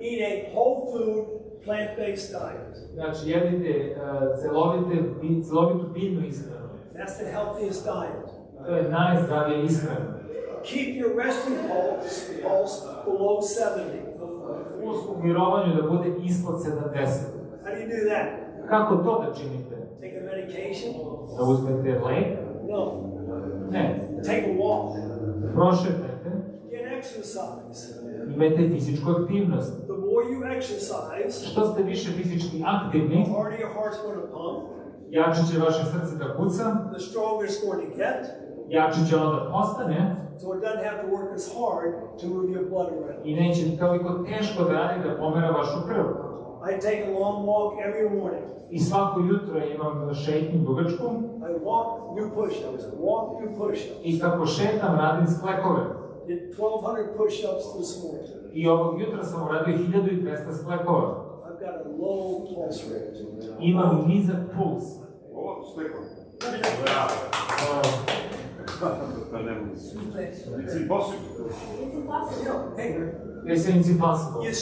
Eat a whole food, plant-based diet. Znači, jedite celovitu biljnu ishranu. That's the healthiest diet. To je najzdravija ishrana. Keep your resting pulse below 70. Puls u mirovanju da bude ispod 70. How do you do that? Kako to da činite? Take a medication? Da uzmete lek? No. Ne. Take a walk. Prošetajte. Get exercise. Imajte fizičku aktivnost. The more you exercise, Što ste više fizički aktivni, the harder your heart's going to pump, jače će vaše srce da kuca, the stronger it's going to get, jače će ono da postane, so it doesn't have to work as hard to move your blood around. i neće toliko teško da radi da pomera vašu krv. I take a long walk every morning. I svako jutro imam šetnju dugačku. I walk, do push-ups, walk, do push-ups. I kako šetam, radim sklekove. Did 1200 push-ups this morning. I ovog jutra sam uradio 1200 sklekova. I've got a low pulse rate. Imam nizak puls. Ovo sklekove. It's impossible. Hey, It's impossible. you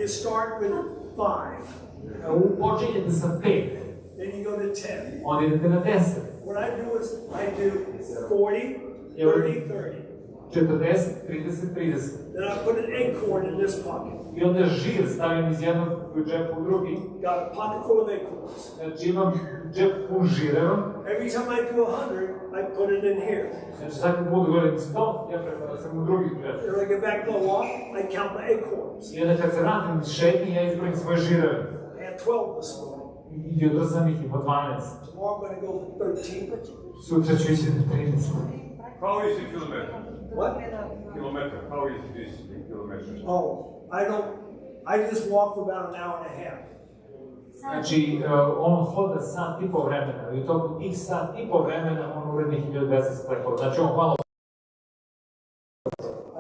start with 5. Počinjete sa 5, Then you go to 10. onda idete na 10. What I do is I do 40, 30, 30. 40, 30, 30. Then I put an acorn in this pocket. I onda žir stavim iz jednog džepa u drugi. Got a pocket full of acorns. Znači imam džep pun žireva. Every time I do 100, I put it in here. Znači svaki put govorim 100, ja prebaram u drugi džep. When I get back to the walk, I count my acorns. I onda kad se vratim iz šetnje, ja izbrojim svoje žireve. I had 12 this morning. Jutro sam ih imao 12. Tomorrow I'm going to go for 13. Sutra ću ići na 13. How is it kilometer? What? Kilometer. How is this in kilometers? Oh, I just walk for about an hour and a half. Znači, on hoda sat i po vremena. I u toku tih sat i po vremena on uredi 1200 sklekova. Znači, on malo...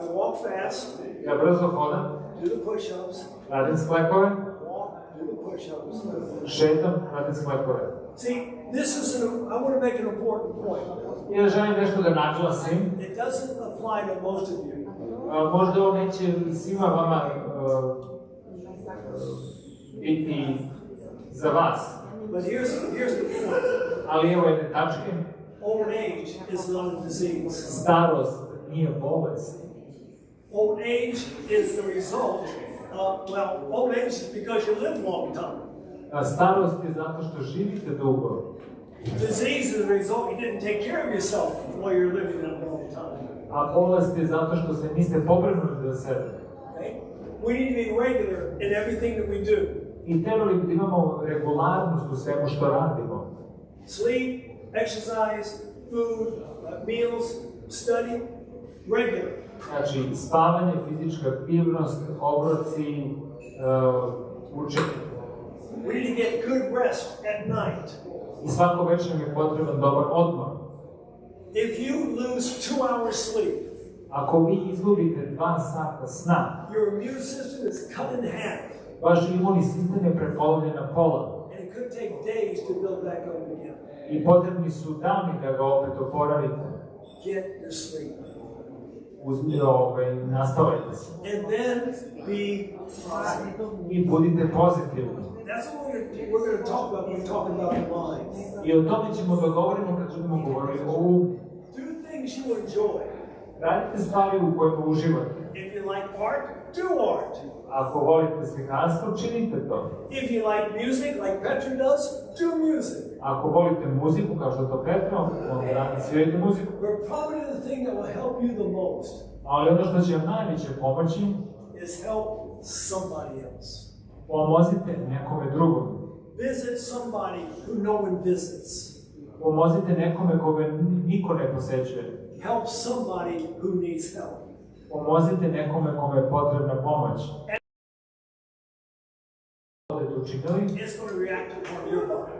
I walk fast, Ja brzo hodam, do the push-ups, radim sklekove, walk, do the push-ups. šetam, radim sklekove. See, I want to make an important point. Ja želim nešto da naglasim. It doesn't apply to most of you. Možda ovo neće svima vama biti za vas. But here's the point. Ali evo jedne tačke. Old age is not a disease. Starost nije bolest. Old age is the result of, old age is because you live a long time. Starost je zato što živite dugo. Disease is the result you didn't take care of yourself while you're living that long time. A bolest je zato što se niste pobrinuli za sebe. Okay? We need to be regular in everything that we do. I trebali bi da imamo regularnost u svemu što radimo. Sleep, exercise, food, meals, study, regular. Znači, spavanje, fizička aktivnost, obroci, učenje. We need to get good rest at night. I svako večer mi je potreban dobar odmor. If you lose 2 hours sleep, Ako vi izgubite 2 sata sna, your immune system is cut in half. vaš imunni sistem je prepolovljen na pola. And it could take days to build back up again. I potrebni su dani da ga opet oporavite. Get your sleep. Nastavajte se. And then be positive. I budite pozitivni. That's what we're going to talk about when we talk about the mind. I o tome ćemo da govorimo kad ćemo govoriti o umu. Do things you enjoy. Radite stvari u kojima uživate. If you like art, do art. Ako volite slikarstvo, činite to. If you like music, like Petra does, do music. Ako volite muziku, kao što to Petra, onda radi svirajte muziku. But probably the thing that will help you the most Ali ono što će vam najveće pomoći, is help somebody else. pomozite nekome drugom. Visit somebody who no one visits. Pomozite nekome koga niko ne posećuje. Help somebody who needs help. Pomozite nekome kome je potrebna pomoć. It's going to react upon your body.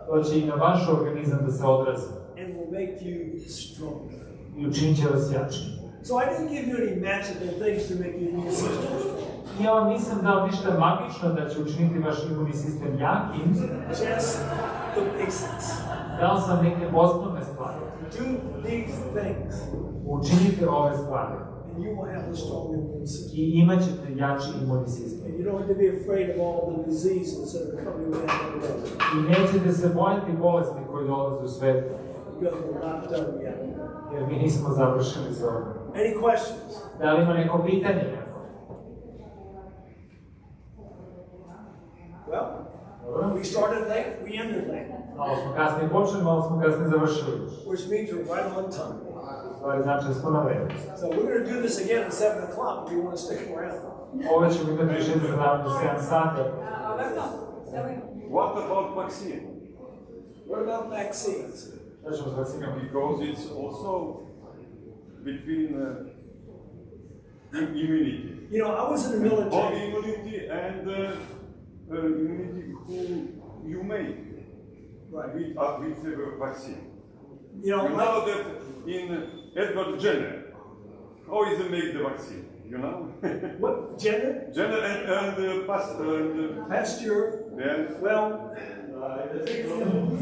To će i na vaš organizam da se odrazi. And will make you stronger. I učinit će vas jačim. So I didn't give you any magical things to make your immune system strong. Ja vam nisam dao ništa magično da će učiniti vaš imunni sistem jakim. Just the basics. Dao sam neke osnovne stvari. Do these things, Učinite ove stvari. and you will have a strong immune system. I imat ćete jači imunni sistem. And you don't have to be afraid of all the diseases that are coming in every day. I nećete se bojati bolesti koje dolaze u svetu. Because we're not done yet. Jer mi nismo završili s ovim. Any questions? Da li ima neko pitanje? Well, we started late, we ended late, Malo smo kasnije počeli, malo smo kasnije završili. which means we're right on time. U stvari znači da smo na vreme. So we're going to do this again at 7 o'clock if you want to stick around. Ove ćemo imati još jednu predavanje do 7 sata. What about vaccine? What about vaccines? Šta ćemo s vakcinom? Because it's also between immunity. You know, I was in the Body military. immunity and immunity who you make Right. with the vaccine. You know, You know that in Edward Jenner, how is they make the vaccine? You know? what, Jenner? Jenner and Pasteur? yeah. Well,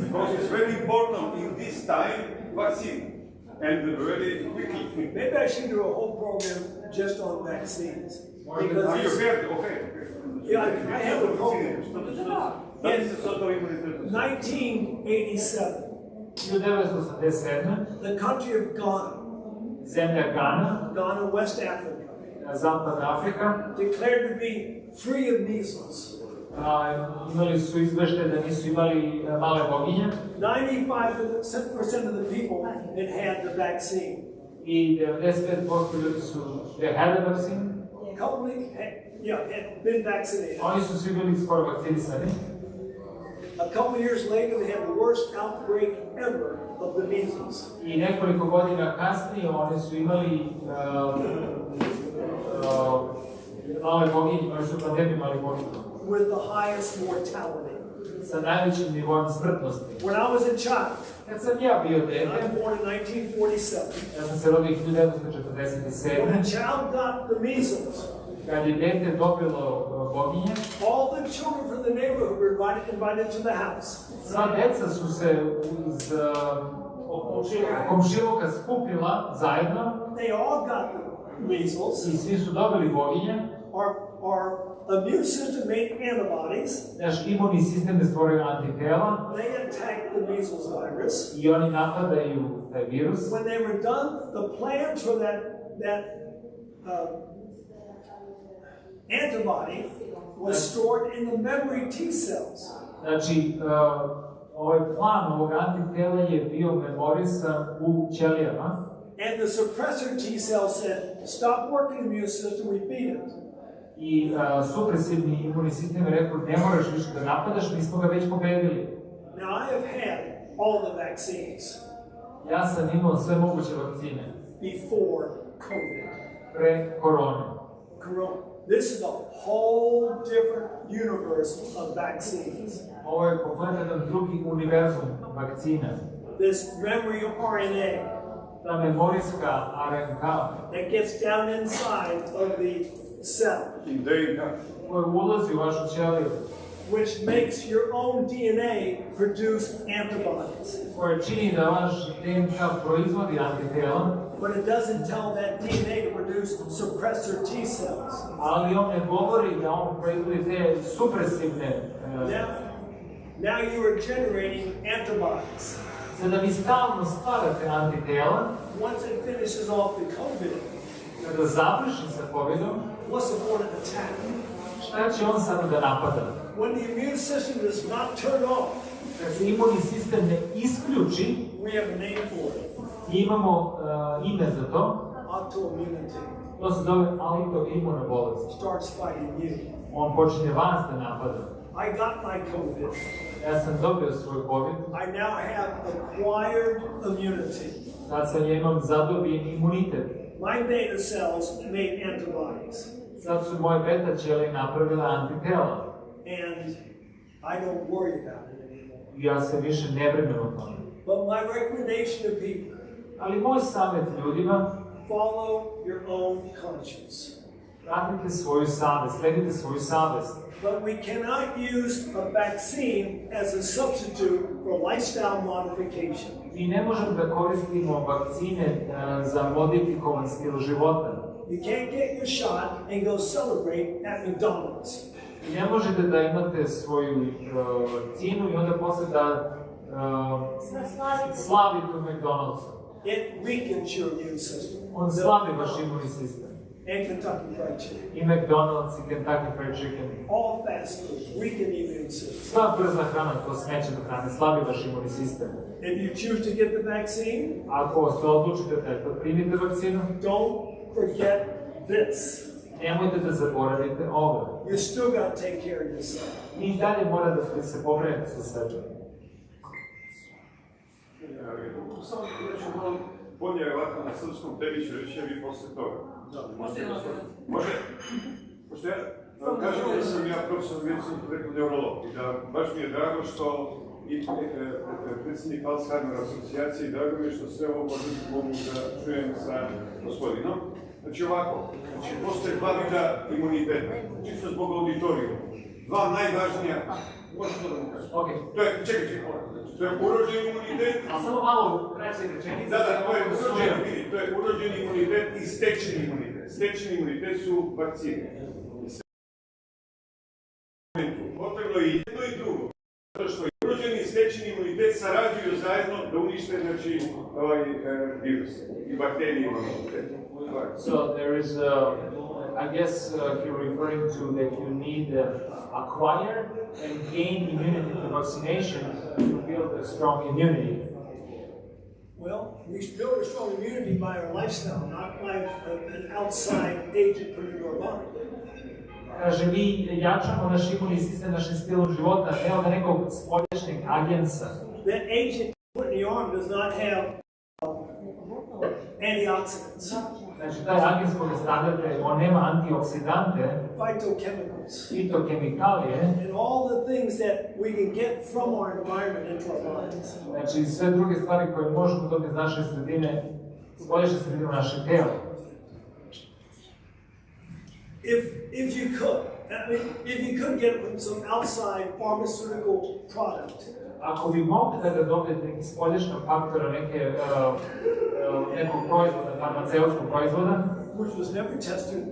Because it's very important in this time, vaccine, and very quickly. maybe I should do a whole program just on vaccines. Because Are you it's- here? Okay. yeah, I have a program. That is sort of immunity. 1987, 1987. the country of Ghana, Zemlja Gana, Ghana, West Africa, Zapadna Afrika, declared to be free of measles. imali su izveštaje da nisu imali male boginje 95% of the people had the vaccine. i 95% ljudi su had the vaccine. Couple had been vaccinated. Oni su svi bili skoro vakcinisani. A couple years later, they had the worst outbreak ever of the measles. I nekoliko godina kasnije oni su imali male boginje, oni su pandemiju mali boginje. With the highest mortality. Sa najvećim nivoom smrtnosti. When I was a child, Kad sam ja bio I dete, was born in 1947. ja sam se rodio When a 1947. child got the measles, Kad je dete dobilo boginje, all the children from the neighborhood were invited to the house. sva deca su se iz komšiluka skupila zajedno They all got the measles. i svi su dobili boginje. Our immune system made antibodies. Naš imunni sistem je stvorio antitela They attacked the measles virus. i oni napadaju taj virus. When they were done, the plans for that antibody was stored in the memory T cells. Znači, ovaj plan ovog antitela je bio memorisan u ćelijama And the suppressor T cell said, stop working the immune system, we beat it. i supresivni imunni sistem je rekao ne moraš više da napadaš, mi smo ga već pobedili. Now I have had all the vaccines Ja sam imao sve moguće vakcine before COVID. pre korone. Corona. This is a whole different universe of vaccines. Ovo je kompletan drugi univerzum vakcina. This memory RNA Ta memorijska RNK that gets down inside of the cell, In DNA. koja ulazi u vašu ćeliju, which makes your own DNA produce antibodies. koja čini da vaš DNK proizvodi antitela, But it doesn't tell that DNA to produce suppressor T cells. ali on ne govori da on proizvodi te supresivne. Now you are generating antibodies. Sada vi stalno stvarate antitela, Once it finishes off the COVID, kada završi sa COVID-om, what's the point of attack? šta će on sada da napada? When the immune system does not turn off, Kad se imunni sistem ne isključi, we have a name for it. imamo ime za to, Autoimmunity. to se zove autoimuna bolest. Starts fighting you. On počinje vas da napada. I got my COVID. Ja sam dobio svoj COVID, I now have acquired immunity. sad sam ja imam zadobijen imunitet. My beta cells made antibodies. Sad su moje beta ćelije napravile antitela. And I don't worry about it anymore. Ja se više ne brinem o tome. But my recommendation to people, Ali moj savjet ljudima, follow your own conscience. Pratite svoju savest, sledite svoju savest. But we cannot use a vaccine as a substitute for lifestyle modification. Mi ne možemo da koristimo vakcine za modifikovan stil života. You can't get your shot and go celebrate at McDonald's. I ne možete da imate svoju vakcinu i onda posle da slavite u McDonald'su. It weakens your immune system. On slabi vaš imunni sistem. And Kentucky Fried Chicken. I McDonald's, i Kentucky Fried Chicken. All fast food weaken the immune system. Sva brza hrana, to smeće do hrane, slabi vaš imunni sistem. If you choose to get the vaccine, Ako se odlučite da primite vakcinu, don't forget this. nemojte da zaboravite ovo. You still got to take care of yourself. I dalje mora da se pobrinete za sebe. Samo nešto malo bolje ovako na srpskom tebi ću reći, a vi posle toga. Može? Pošto ja vam kažem da sam ja profesor medicinskog preko neurolog i da baš mi je drago što i predsjednik Alzheimer asocijacije i drago mi je što sve ovo mogu da čujem sa gospodinom. Znači ovako, postoje dva vida imuniteta, čisto zbog auditorijuma. Dva najvažnija, možete to da mu kažem? Ok. Čekaj, to je urođeni imunitet. A samo malo kraće rečenice. Da, to je urođeni imunitet i stečeni imunitet. Stečeni imunitet su vakcine. Potrebno je jedno i drugo. Zato što je urođeni i stečeni imunitet sarađuju zajedno da unište virus i bakterije imuniteta. So there is, I guess you're referring to that you need acquire and gain immunity to vaccination to build a strong immunity. Well, we build a strong immunity by our lifestyle, not by an outside agent put into our body. Kaže, mi jačamo naš imunni sistem, našim stilom života, ne od nekog spoljašnjeg agensa. That agent put in the arm does not have antioxidants, Znači, taj agens koji stavljate, on nema antioksidante, phytochemicals, fitokemikalije, and all the things that we can get from our environment into our bodies. znači sve druge stvari koje možemo dobiti iz naše sredine, spoljašnje sredine u naše telo. If you could, if you could get it from some outside pharmaceutical product, Ako bi mogli da ga dobijete neki spoljašnjeg faktora, nekog proizvoda, farmaceutskog proizvoda, which was never tested,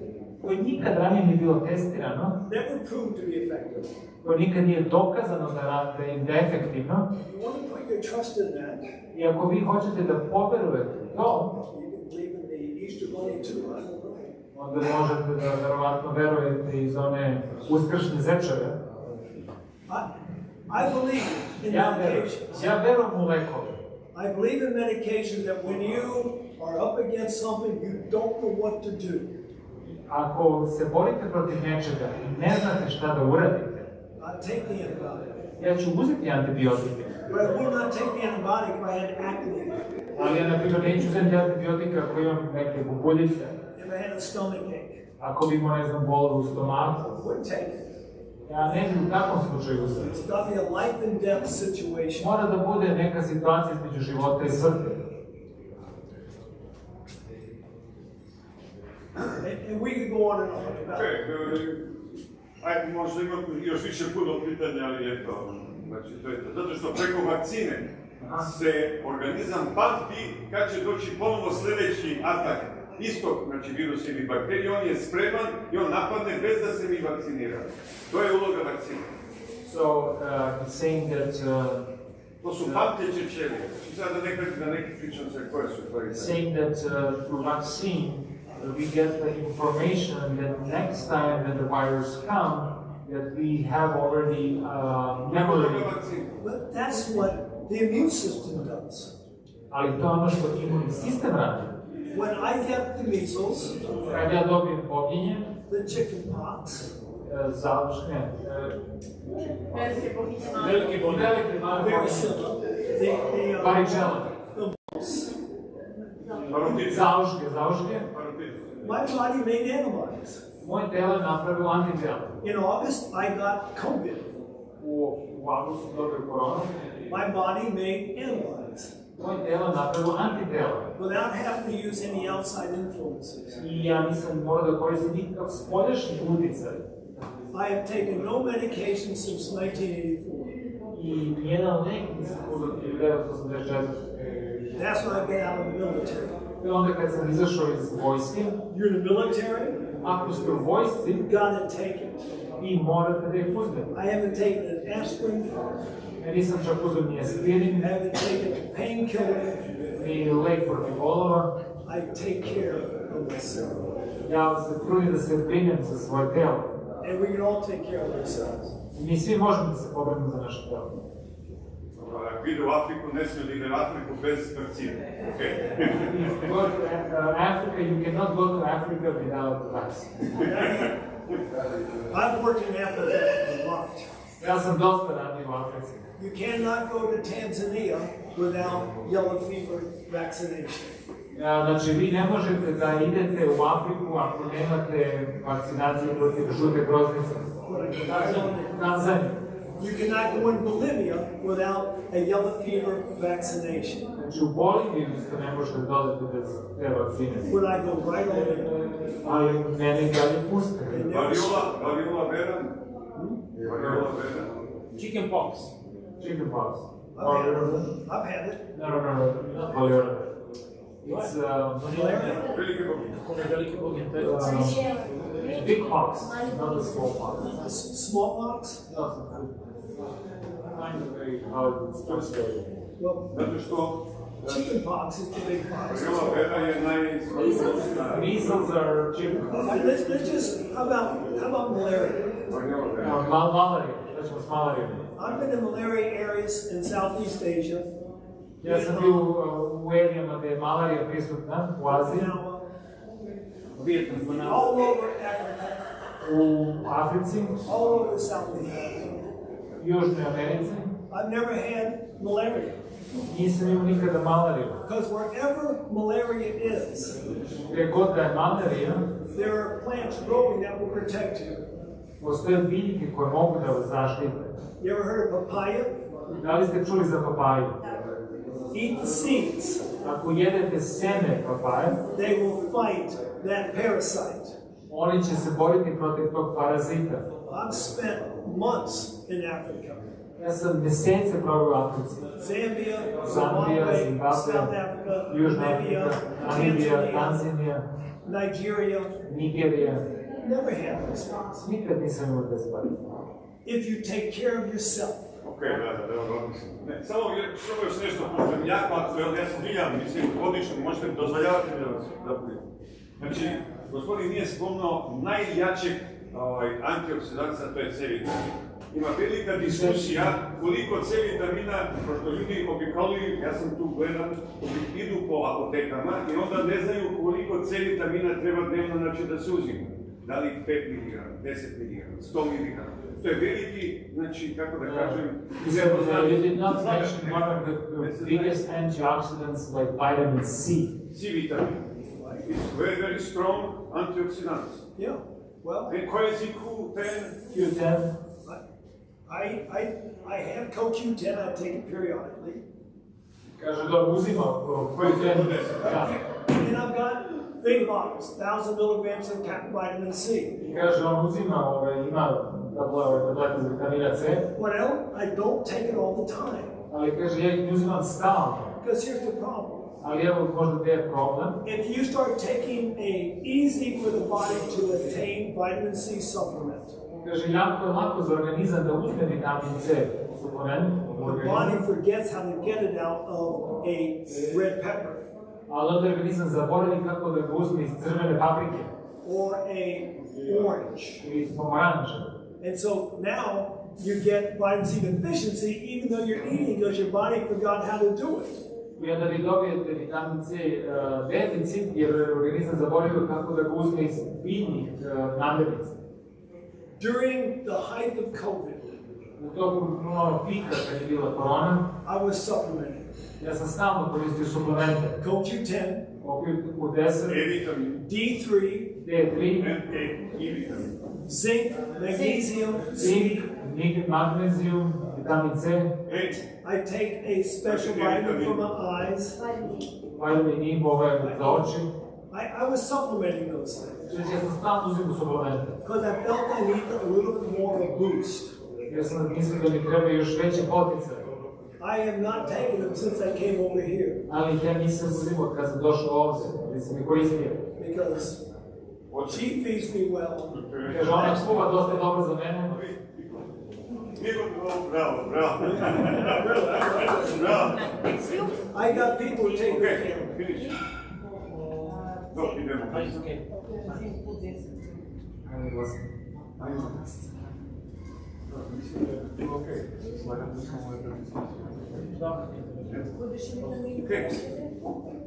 koji nikad ranije nije bilo testirano, never proved to be effective, koji nikad nije dokazano da je efektivno, you want to put your trust in that, i ako vi hoćete da poverujete to, you can believe in the Easter Bunny too, I don't know. onda možete da verovatno verujete iz one uskršnje zečeve. I believe in medications. Ja verujem u lekove. I believe in medications that when you are up against something, you don't know what to do. Ako se borite protiv nečega i ne znate šta da uradite, I take the antibiotic. ja ću uzeti antibiotike. But I would not take the antibiotic if I had acne, Ali ja, na primjer, neću uzeti antibiotika ako imam neke bubuljice. if I had a stomach ache. Ako bi imao, ne znam, bol u stomaku. I wouldn't take it. Ja ne bi u takvom slučaju uzeti. It's got to be a life and death situation. Mora da bude neka situacija između života i smrti. And we could go on and on about it. Ajde, možda imam još više puno pitanja, ali eto, znači to je to. Zato što preko vakcine se organizam pamti kad će doći ponovo sljedeći atak istog, znači virus ili bakterije, on je spreman i on napadne bez da se mi vakciniramo. To je uloga vakcine. So, he's saying that... To su pamteće ćelije. Sada da neki pričam se koje su to. Saying that through vaccine, we get the information that next time that the virus comes, that we have already memory. But that's what the immune system does. Ali to je ono što imunni sistem radi. When I get the measles, Kad ja dobijem poginje, the chicken pox, završne, Velike bohinje, velike male varicella, varičela, zauške, my body made antibodies. moje telo je napravilo antitijela. In August, I got COVID. U avgustu dobio koronu, My body made antibodies. Tvoje telo napravilo antitelo. without having to use any outside influences. I ja nisam morao da koristim nikakav spoljašnji uticaj. I have taken no medication since 1984. I nijedan lek nisam uzeo od 1984. That's when I got out of the military. I onda kad sam izašao iz vojske, You're in the military, ako ste u vojsci, you gotta take it. vi morate da ih uzmete. I haven't taken an aspirin, Ja nisam čak uzeo ni aspirin, I haven't taken a painkiller. ni lek protiv bolova. I take care of myself. Ja se trudim da se brinem za svoje telo. And we can all take care of ourselves. Mi svi možemo da se pobrinemo za naše telo. Ako ide u Afriku, ne smije da ide u Afriku bez vakcine. Okay. If you go to Africa, you cannot go to Africa without the vaccine. I've worked in Africa a lot. Ja sam dosta radio u Africi. You cannot go to Tanzania without yellow fever vaccination. Znači, vi ne možete da idete u Afriku ako nemate vakcinaciju protiv žute groznice. Tanzanija. You cannot go in Bolivia without a yellow fever vaccination. Znači, u Boliviju isto ne možete dodati bez te vakcine. Would I go right over there? Ali mene i dalje puste. Variola vera? Variola vera? Chickenpox. Chickenpox. I've had it. No, not Variola. It's Velike boginje. big pox, not a small pox. Smallpox? No, kind of very hard to translate. Well, Zato što chickenpox is the big pox. variola vera je Measles are chickenpox. Let's just, how about malaria? Variola vera. Malaria, znači s malarijom. I've been in malaria areas in Southeast Asia. Ja sam bio u erijama gde je malarija prisutna, u Aziji, All over Africa, u Africi, all over South America. Južnoj Americi. I've never had malaria. Nisam imao nikada malariju. Because wherever malaria is, Gde god da je malarija, there are plants growing that will protect you. postoje biljke koje mogu da vas zaštite. You ever heard of papaya? Da li ste čuli za papaju? Eat the seeds. Ako jedete seme papaje, They will fight that parasite. oni će se boriti protiv tog parazita. I've spent months in Africa. Ja sam mesece proveo u Africi. Zambia, Zambija, Zimbabwe, Zimbabwe, South Africa, Južna Namibia, Afrika, Namibija, Tanzania, Tanzanija, Nigeria. Nigerija. Never had those things. Nikad nisam imao te stvari. If you take care of yourself, Ok, da odmislim. Samo još nešto, pošto mi jako aktuelno, ja sam biljan, mislim, odlično, možete mi dozvoljavati da budem. Znači, gospodin nije spomnao najjačeg antioksidanca, to je C vitamin. Ima velika diskusija koliko C vitamina, pošto ljudi obikali, ja sam tu gledam, idu po apotekama i onda ne znaju koliko C vitamina treba dnevno znači da se uzima. Da li 5 mg, 10 mg, 100 mg. To je veliki, znači, kako da kažem... You did not mention one of the biggest antioxidants like vitamin C. C vitamin. It's very, very strong antioxidants. yeah, well, And koji je Q10? Q10. I have CoQ10, I take it periodically. Kaže da uzima Q10. Da. And I've got big bottles, 1,000 milligrams of vitamin C. I kaže on uzima, ima tablete za vitamina C, Well, I don't take it all the time. ali kaže ja ih uzimam stalno. Because here's the problem. Ali evo možda gde je problem. If you start taking a easy for the body to obtain vitamin C supplement, Kaže, jako je lako za organizam da uzme vitamin C suplement. the body forgets how to get it out of a red pepper Ali onda organizam zaboravi kako da ga uzme iz crvene paprike or a orange. ili iz pomoranđa. And so now you get vitamin C deficiency even though you're eating because your body forgot how to do it. I onda vi dobijete vitamin C deficit jer organizam zaboravio kako da ga uzme iz biljnih namirnica. During the height of COVID, U toku pika kad je bila korona, I was supplementing. ja sam stalno koristio suplemente. CoQ10, U10, E vitamin, D3, D3, and E vitamin. zinc, magnesium, zink, C, magnezijum, vitamin C, I take a special vitamin for my eyes. vitamin E za oči. I was supplementing those things Znači, ja sam stalno uzimao suplemente. because I felt I needed a little bit more of a boost. Ja sam mislio da mi treba još veće poticaje. I have not taken them since I came over here Ali ih ja nisam uzimao kad sam došao ovdje, nisam ih koristio. because she feeds me well. Kaže, ona čuva dosta dobro za mene. Bravo. I got people who take good care of me. Finish. No, idemo. Ajde, glasno.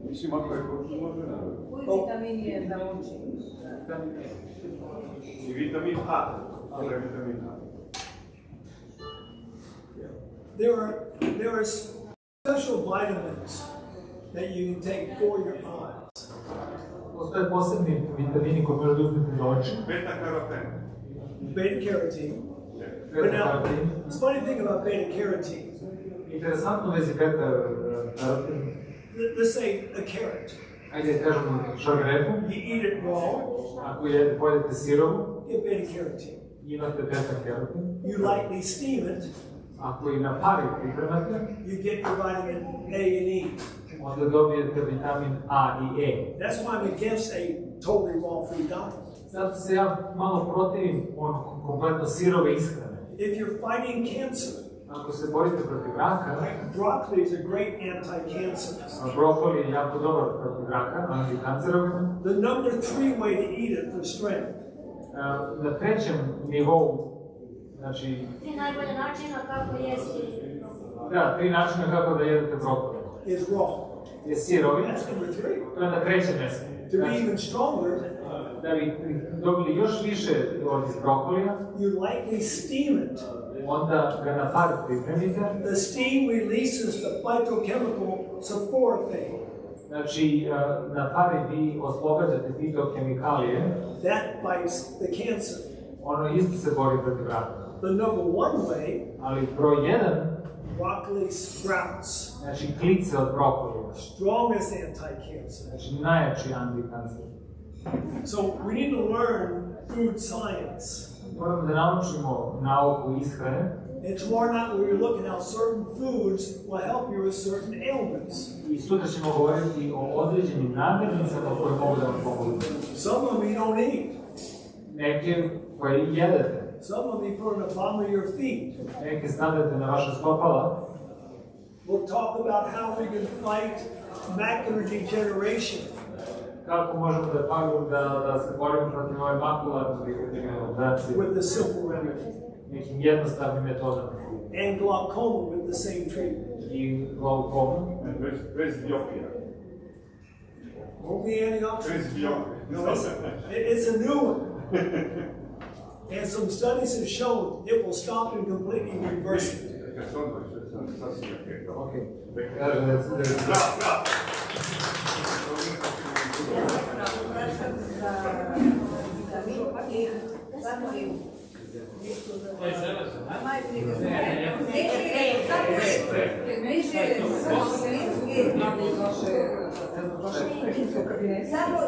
Mislim, ako je možda. Koji vitamin je za oči? I vitamin A. Ali je vitamin A. There are special vitamins that you can take for your eyes. Postoje posebni vitamini koji možete uzmeti za oči. Beta karoten. Beta carotene. But now, the funny thing about beta carotene, Interesantno u vezi beta karoten. let's say a carrot. Ajde, kažemo šargarepu. You eat it raw, Ako pojedete sirovu, get beta carotene. imate beta karoten. You lightly steam it, Ako i na pari pripremate, you get your vitamin A and E. onda dobijete vitamin A i E. That's why I'm against a totally raw food diet. Zato se ja malo protivim kompletno sirove ishrane. If you're fighting cancer, Ako se borite protiv raka, broccoli is a great anti-cancer. brokoli je jako dobar protiv raka, antikancerogen. The number 3 way to eat it for strength Na trećem nivou, znači, Tri najbolje načina kako jesti. da, 3 načina kako da jedete brokoli. is raw. Je sirovi, That's number 3. to je na trećem mjestu. To be Znači, even stronger, da bi dobili još više od brokolija, you lightly steam it. onda ga na par pripremite. The steam releases the phytochemical sulforaphane. Znači, na pari vi oslobađate fitokemikalije, That fights the cancer. ono isto se bori protiv raka. The number 1 way, Ali broj 1, broccoli sprouts. znači klice od brokolija, Strongest anti-cancer. znači najjači antikancer. So we need to learn food science. Moramo da naučimo nauku ishrane And tomorrow night we were looking how certain foods will help you with certain ailments. i sutra ćemo govoriti o određenim namirnicama koje mogu da vam pomogu. Some of them you don't eat. Neke koje jedete, Some of them you put on the bottom of your feet. neke stavljate na vaše stopala. We'll talk about how we can fight macular degeneration. Kako možemo da se borimo protiv ove makularne degeneracije With the simple remedy. nekim jednostavnim metodama. And glaucoma with the same treatment. I glaukomu. Bez diopija. Won't be antioxidant. Bez diopija. No, it's a new one. And some studies have shown it will stop and completely reverse it. Ok. Kaže da je... Bravo! Samo